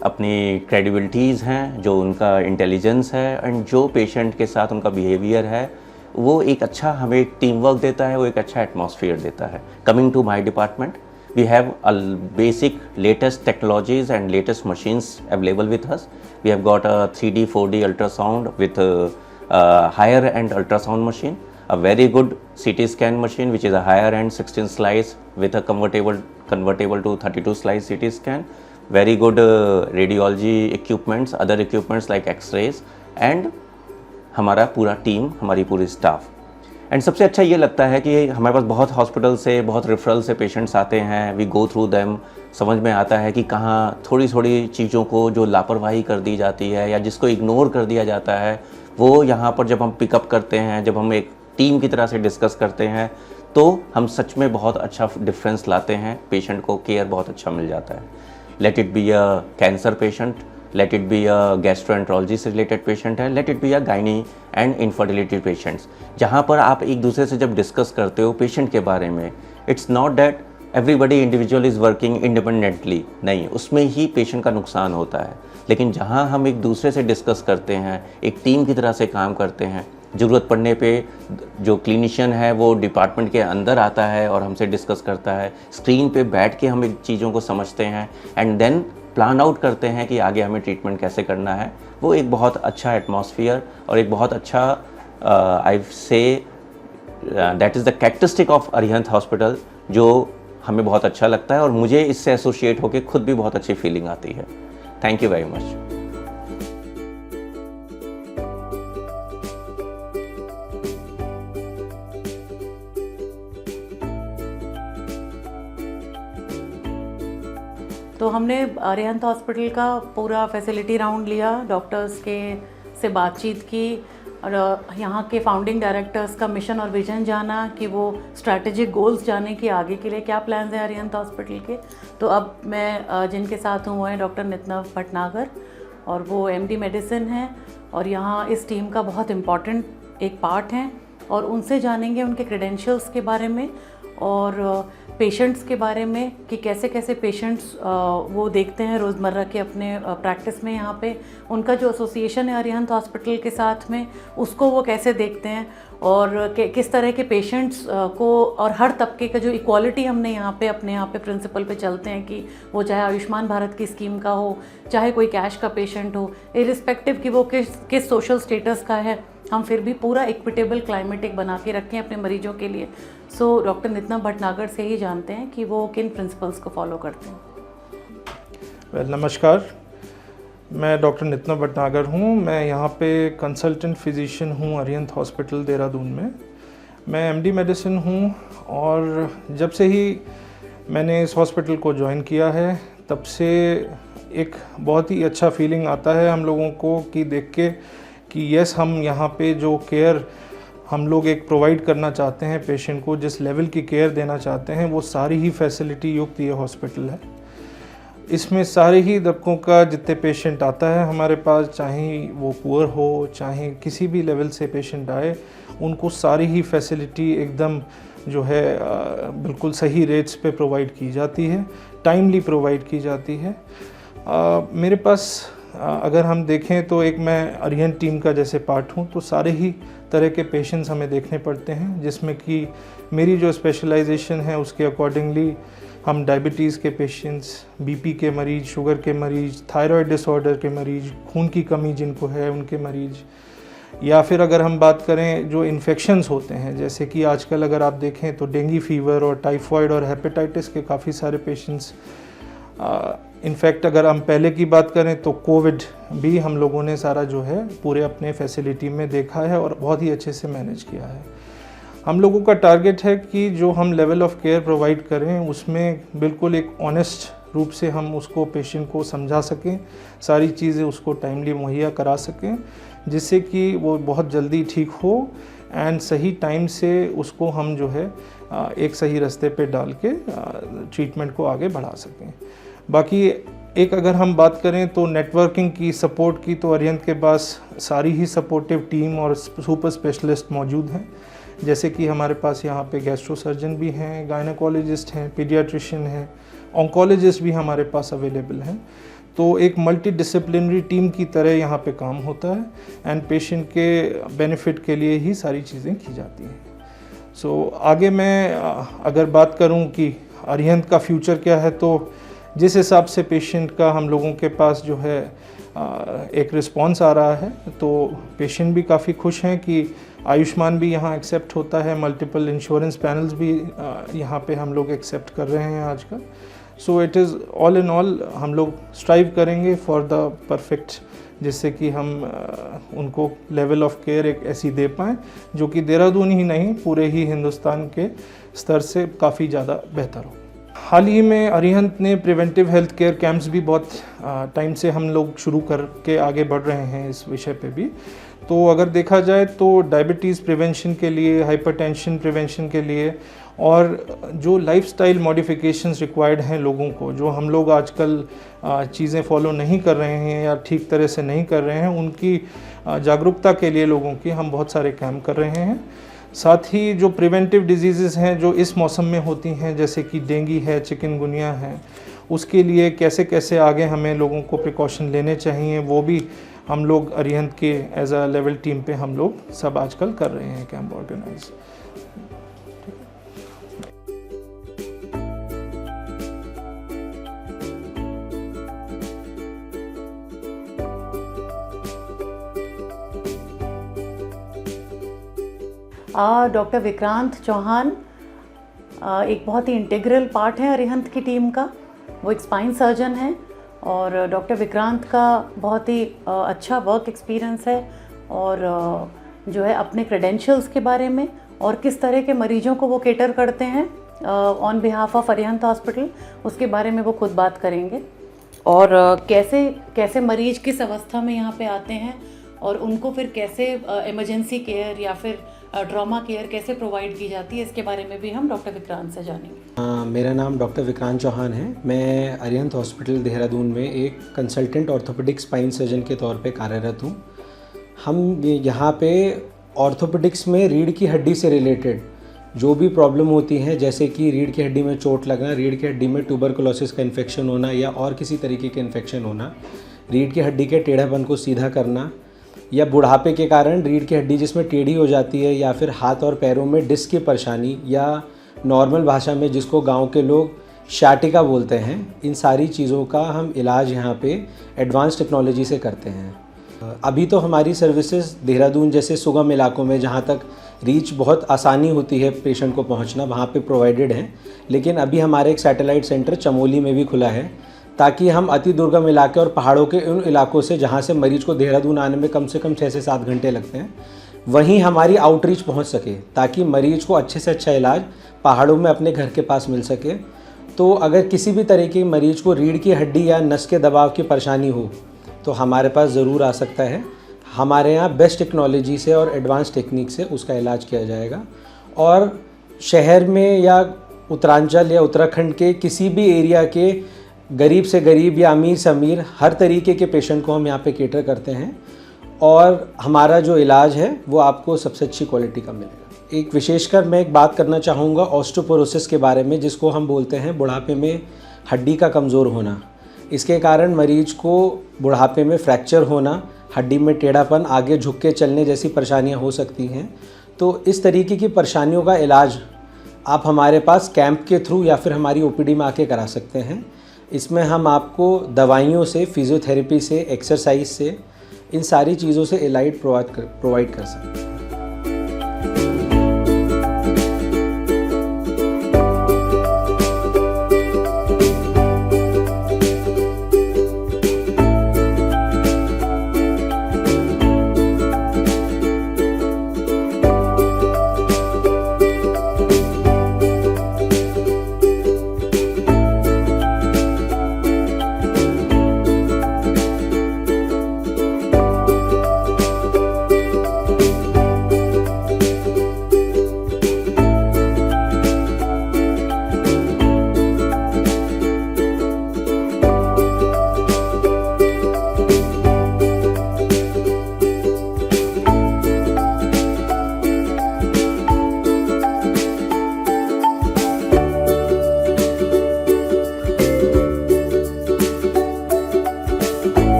अपनी क्रेडिबिलिटीज़ हैं, जो उनका इंटेलिजेंस है एंड जो पेशेंट के साथ उनका बिहेवियर है, वो एक अच्छा हमें टीम वर्क देता है, वो एक अच्छा एटमॉस्फेयर देता है। Coming to my department, we have a basic latest technologies and latest machines available with us. We have got a 3D 4D ultrasound with a higher end ultrasound machine, a very good CT scan machine which is a higher end 16 slice with a convertible to 32 slice CT scan, very good radiology equipments, other equipments like x-rays and हमारा पूरा टीम, हमारी पूरी स्टाफ। एंड सबसे अच्छा ये लगता है कि हमारे पास बहुत हॉस्पिटल से, बहुत रेफरल से पेशेंट्स आते हैं, वी गो थ्रू देम, समझ में आता है कि कहाँ थोड़ी थोड़ी चीज़ों को जो लापरवाही कर दी जाती है या जिसको इग्नोर कर दिया जाता है, वो यहाँ पर जब हम पिकअप करते हैं, जब हम एक टीम की तरह से डिस्कस करते हैं, तो हम सच में बहुत अच्छा डिफरेंस लाते हैं, पेशेंट को केयर बहुत अच्छा मिल जाता है। Let it be a cancer patient, let it be a gastroenterology से related patient है, let it be a gynae and infertility patients, जहाँ पर आप एक दूसरे से जब डिस्कस करते हो पेशेंट के बारे में, it's not that everybody individual is working independently, नहीं, उसमें ही पेशेंट का नुकसान होता है। लेकिन जहाँ हम एक दूसरे से डिस्कस करते हैं, एक टीम की तरह से काम करते हैं, ज़रूरत पड़ने पे जो क्लिनिशियन है वो डिपार्टमेंट के अंदर आता है और हमसे डिस्कस करता है। स्क्रीन पे बैठ के हम इन चीज़ों को समझते हैं एंड देन प्लान आउट करते हैं कि आगे हमें ट्रीटमेंट कैसे करना है। वो एक बहुत अच्छा एटमॉस्फेयर और एक बहुत अच्छा I say that is the characteristic of Arihant hospital, जो हमें बहुत अच्छा लगता है और मुझे इससे एसोसिएट होकर खुद भी बहुत अच्छी फीलिंग आती है। Thank you very much. तो हमने अरिहंत हॉस्पिटल का पूरा फैसिलिटी राउंड लिया, डॉक्टर्स के से बातचीत की और यहाँ के फाउंडिंग डायरेक्टर्स का मिशन और विजन जाना कि वो स्ट्रैटेजिक गोल्स जाने कि आगे के लिए क्या प्लान्स हैं अरिहंत हॉस्पिटल के। तो अब मैं जिनके साथ हूँ वो हैं डॉक्टर नितनव भटनागर और वो एमडी मेडिसिन हैं और यहाँ इस टीम का बहुत इम्पॉर्टेंट एक पार्ट हैं और उनसे जानेंगे उनके क्रेडेंशियल्स के बारे में और पेशेंट्स के बारे में कि कैसे कैसे पेशेंट्स वो देखते हैं रोज़मर्रा के अपने प्रैक्टिस में। यहाँ पे उनका जो एसोसिएशन है अरिहंत हॉस्पिटल के साथ में, उसको वो कैसे देखते हैं और किस तरह के पेशेंट्स को और हर तबके का जो इक्वालिटी हमने यहाँ पे अपने यहाँ पे प्रिंसिपल पे चलते हैं कि वो चाहे आयुष्मान भारत की स्कीम का हो, चाहे कोई कैश का पेशेंट हो, इरिस्पेक्टिव कि वो किस सोशल स्टेटस का है, हम फिर भी पूरा इक्विटेबल क्लाइमेटिक बना के रखें अपने मरीजों के लिए। सो डॉक्टर नितनव भटनागर से ही जानते हैं कि वो किन प्रिंसिपल्स को फॉलो करते हैं। नमस्कार, मैं डॉक्टर नितनव भटनागर हूँ। मैं यहाँ पे कंसल्टेंट फिजिशियन हूँ अरिहंत हॉस्पिटल देहरादून में। मैं एमडी मेडिसिन हूँ और जब से ही मैंने इस हॉस्पिटल को ज्वाइन किया है तब से एक बहुत ही अच्छा फीलिंग आता है हम लोगों को कि देख के कि यस, हम यहाँ पे जो केयर हम लोग एक प्रोवाइड करना चाहते हैं पेशेंट को, जिस लेवल की केयर देना चाहते हैं, वो सारी ही फैसिलिटी युक्त ये हॉस्पिटल है। इसमें सारे ही तबकों का जितने पेशेंट आता है हमारे पास, चाहे वो पुअर हो चाहे किसी भी लेवल से पेशेंट आए, उनको सारी ही फैसिलिटी एकदम जो है बिल्कुल सही रेट्स पे प्रोवाइड की जाती है, टाइमली प्रोवाइड की जाती है। मेरे पास अगर हम देखें तो एक मैं अरिहंत टीम का जैसे पार्ट हूँ, तो सारे ही तरह के पेशेंट्स हमें देखने पड़ते हैं, जिसमें कि मेरी जो स्पेशलाइजेशन है उसके अकॉर्डिंगली हम डायबिटीज़ के पेशेंट्स, बीपी के मरीज़, शुगर के मरीज़, थायराइड डिसऑर्डर के मरीज़, खून की कमी जिनको है उनके मरीज़, या फिर अगर हम बात करें जो इन्फेक्शंस होते हैं, जैसे कि आजकल अगर आप देखें तो डेंगू फीवर और टाइफॉइड और हेपेटाइटिस के काफ़ी सारे पेशेंट्स। इनफैक्ट अगर हम पहले की बात करें तो कोविड भी हम लोगों ने सारा जो है पूरे अपने फैसिलिटी में देखा है और बहुत ही अच्छे से मैनेज किया है। हम लोगों का टारगेट है कि जो हम लेवल ऑफ केयर प्रोवाइड करें उसमें बिल्कुल एक ऑनेस्ट रूप से हम उसको पेशेंट को समझा सकें, सारी चीज़ें उसको टाइमली मुहैया करा सकें, जिससे कि वो बहुत जल्दी ठीक हो एंड सही टाइम से उसको हम जो है एक सही रास्ते पे डाल के ट्रीटमेंट को आगे बढ़ा सकें। बाकी एक अगर हम बात करें तो नेटवर्किंग की, सपोर्ट की, तो अरिहंत के पास सारी ही सपोर्टिव टीम और सुपर स्पेशलिस्ट मौजूद हैं। जैसे कि हमारे पास यहाँ पे गैस्ट्रो सर्जन भी हैं, गायनेकोलॉजिस्ट हैं, पीडियाट्रिशियन हैं, ऑन्कोलॉजिस्ट भी हमारे पास अवेलेबल हैं। तो एक मल्टी डिसिप्लिनरी टीम की तरह यहाँ पे काम होता है एंड पेशेंट के बेनिफिट के लिए ही सारी चीज़ें की जाती हैं। सो आगे मैं अगर बात करूँ कि अरिहंत का फ्यूचर क्या है, तो जिस हिसाब से पेशेंट का हम लोगों के पास जो है एक रिस्पांस आ रहा है, तो पेशेंट भी काफ़ी खुश हैं कि आयुष्मान भी यहाँ एक्सेप्ट होता है, मल्टीपल इंश्योरेंस पैनल्स भी यहाँ पे हम लोग एक्सेप्ट कर रहे हैं आजकल। So it is all in all हम लोग स्ट्राइव करेंगे फॉर द परफेक्ट, जिससे कि हम उनको लेवल ऑफ केयर एक ऐसी दे पाएँ जो कि देहरादून ही नहीं पूरे ही हिंदुस्तान के स्तर से काफ़ी ज़्यादा बेहतर हो। हाल ही में अरिहंत ने प्रिवेंटिव हेल्थ केयर कैंप्स भी बहुत टाइम से हम लोग शुरू करके आगे बढ़ रहे हैं इस विषय पे भी। तो अगर देखा जाए तो डायबिटीज़ प्रिवेंशन के लिए, हाइपरटेंशन प्रिवेंशन के लिए और जो लाइफस्टाइल मॉडिफिकेशंस रिक्वायर्ड हैं लोगों को, जो हम लोग आजकल चीज़ें फॉलो नहीं कर रहे हैं या ठीक तरह से नहीं कर रहे हैं, उनकी जागरूकता के लिए लोगों की हम बहुत सारे कैंप कर रहे हैं। साथ ही जो प्रिवेंटिव डिजीज़ेस हैं जो इस मौसम में होती हैं, जैसे कि डेंगू है, चिकनगुनिया है, उसके लिए कैसे कैसे आगे हमें लोगों को प्रिकॉशन लेने चाहिए वो भी हम लोग अरिहंत के एज अ लेवल टीम पे हम लोग सब आजकल कर रहे हैं camp organize. Doctor Vikrant Chauhan एक बहुत ही इंटीग्रल पार्ट है अरिहंत की टीम का। वो एक स्पाइन सर्जन हैं और डॉक्टर विक्रांत का बहुत ही अच्छा वर्क एक्सपीरियंस है और जो है अपने क्रेडेंशियल्स के बारे में और किस तरह के मरीजों को वो केटर करते हैं on behalf of Arihant hospital, उसके बारे में वो खुद बात करेंगे। और कैसे कैसे मरीज किस अवस्था में यहाँ पे आते हैं और उनको फिर कैसे इमरजेंसी केयर या फिर ट्रॉमा केयर कैसे प्रोवाइड की जाती है, इसके बारे में भी हम डॉक्टर विक्रांत से जानेंगे। मेरा नाम डॉक्टर विक्रांत चौहान है। मैं अरिहंत हॉस्पिटल देहरादून में एक कंसल्टेंट ऑर्थोपेडिक स्पाइन सर्जन के तौर पे कार्यरत हूँ। हम यहाँ पे ऑर्थोपेडिक्स में रीढ़ की हड्डी से रिलेटेड जो भी प्रॉब्लम होती हैं, जैसे कि रीढ़ की हड्डी में चोट लगना, रीढ़ की हड्डी में ट्यूबरकुलोसिस का इन्फेक्शन होना या और किसी तरीके के इन्फेक्शन होना, रीढ़ की हड्डी के टेढ़ापन को सीधा करना, या बुढ़ापे के कारण रीढ़ की हड्डी जिसमें टेढ़ी हो जाती है, या फिर हाथ और पैरों में डिस्क की परेशानी, या नॉर्मल भाषा में जिसको गांव के लोग शाटिका बोलते हैं, इन सारी चीज़ों का हम इलाज यहाँ पे एडवांस टेक्नोलॉजी से करते हैं। अभी तो हमारी सर्विसेज देहरादून जैसे सुगम इलाकों में जहाँ तक रीच बहुत आसानी होती है पेशेंट को पहुँचना, वहाँ पे प्रोवाइडेड हैं। लेकिन अभी हमारे एक सैटेलाइट सेंटर चमोली में भी खुला है, ताकि हम अति दुर्गम इलाके और पहाड़ों के उन इलाकों से जहाँ से मरीज को देहरादून आने में कम से कम 6 से 7 घंटे लगते हैं, वहीं हमारी आउटरीच पहुँच सके, ताकि मरीज को अच्छे से अच्छा इलाज पहाड़ों में अपने घर के पास मिल सके। तो अगर किसी भी तरह के मरीज को रीढ़ की हड्डी या नस के दबाव की परेशानी हो तो हमारे पास ज़रूर आ सकता है। हमारे यहाँ बेस्ट टेक्नोलॉजी से और एडवांस टेक्निक से उसका इलाज किया जाएगा। और शहर में या उत्तरांचल या उत्तराखंड के किसी भी एरिया के गरीब से गरीब या अमीर से अमीर हर तरीके के पेशेंट को हम यहाँ पे केटर करते हैं और हमारा जो इलाज है वो आपको सबसे अच्छी क्वालिटी का मिलेगा। एक विशेषकर मैं एक बात करना चाहूँगा ऑस्टियोपोरोसिस के बारे में, जिसको हम बोलते हैं बुढ़ापे में हड्डी का कमज़ोर होना। इसके कारण मरीज को बुढ़ापे में फ्रैक्चर होना, हड्डी में टेढ़ापन, आगे झुक के चलने जैसी परेशानियाँ हो सकती हैं। तो इस तरीके की परेशानियों का इलाज आप हमारे पास कैंप के थ्रू या फिर हमारी ओपीडी में आके करा सकते हैं। इसमें हम आपको दवाइयों से, फिजियोथेरेपी से, एक्सरसाइज से, इन सारी चीज़ों से इलाज प्रोवाइड कर सकते हैं।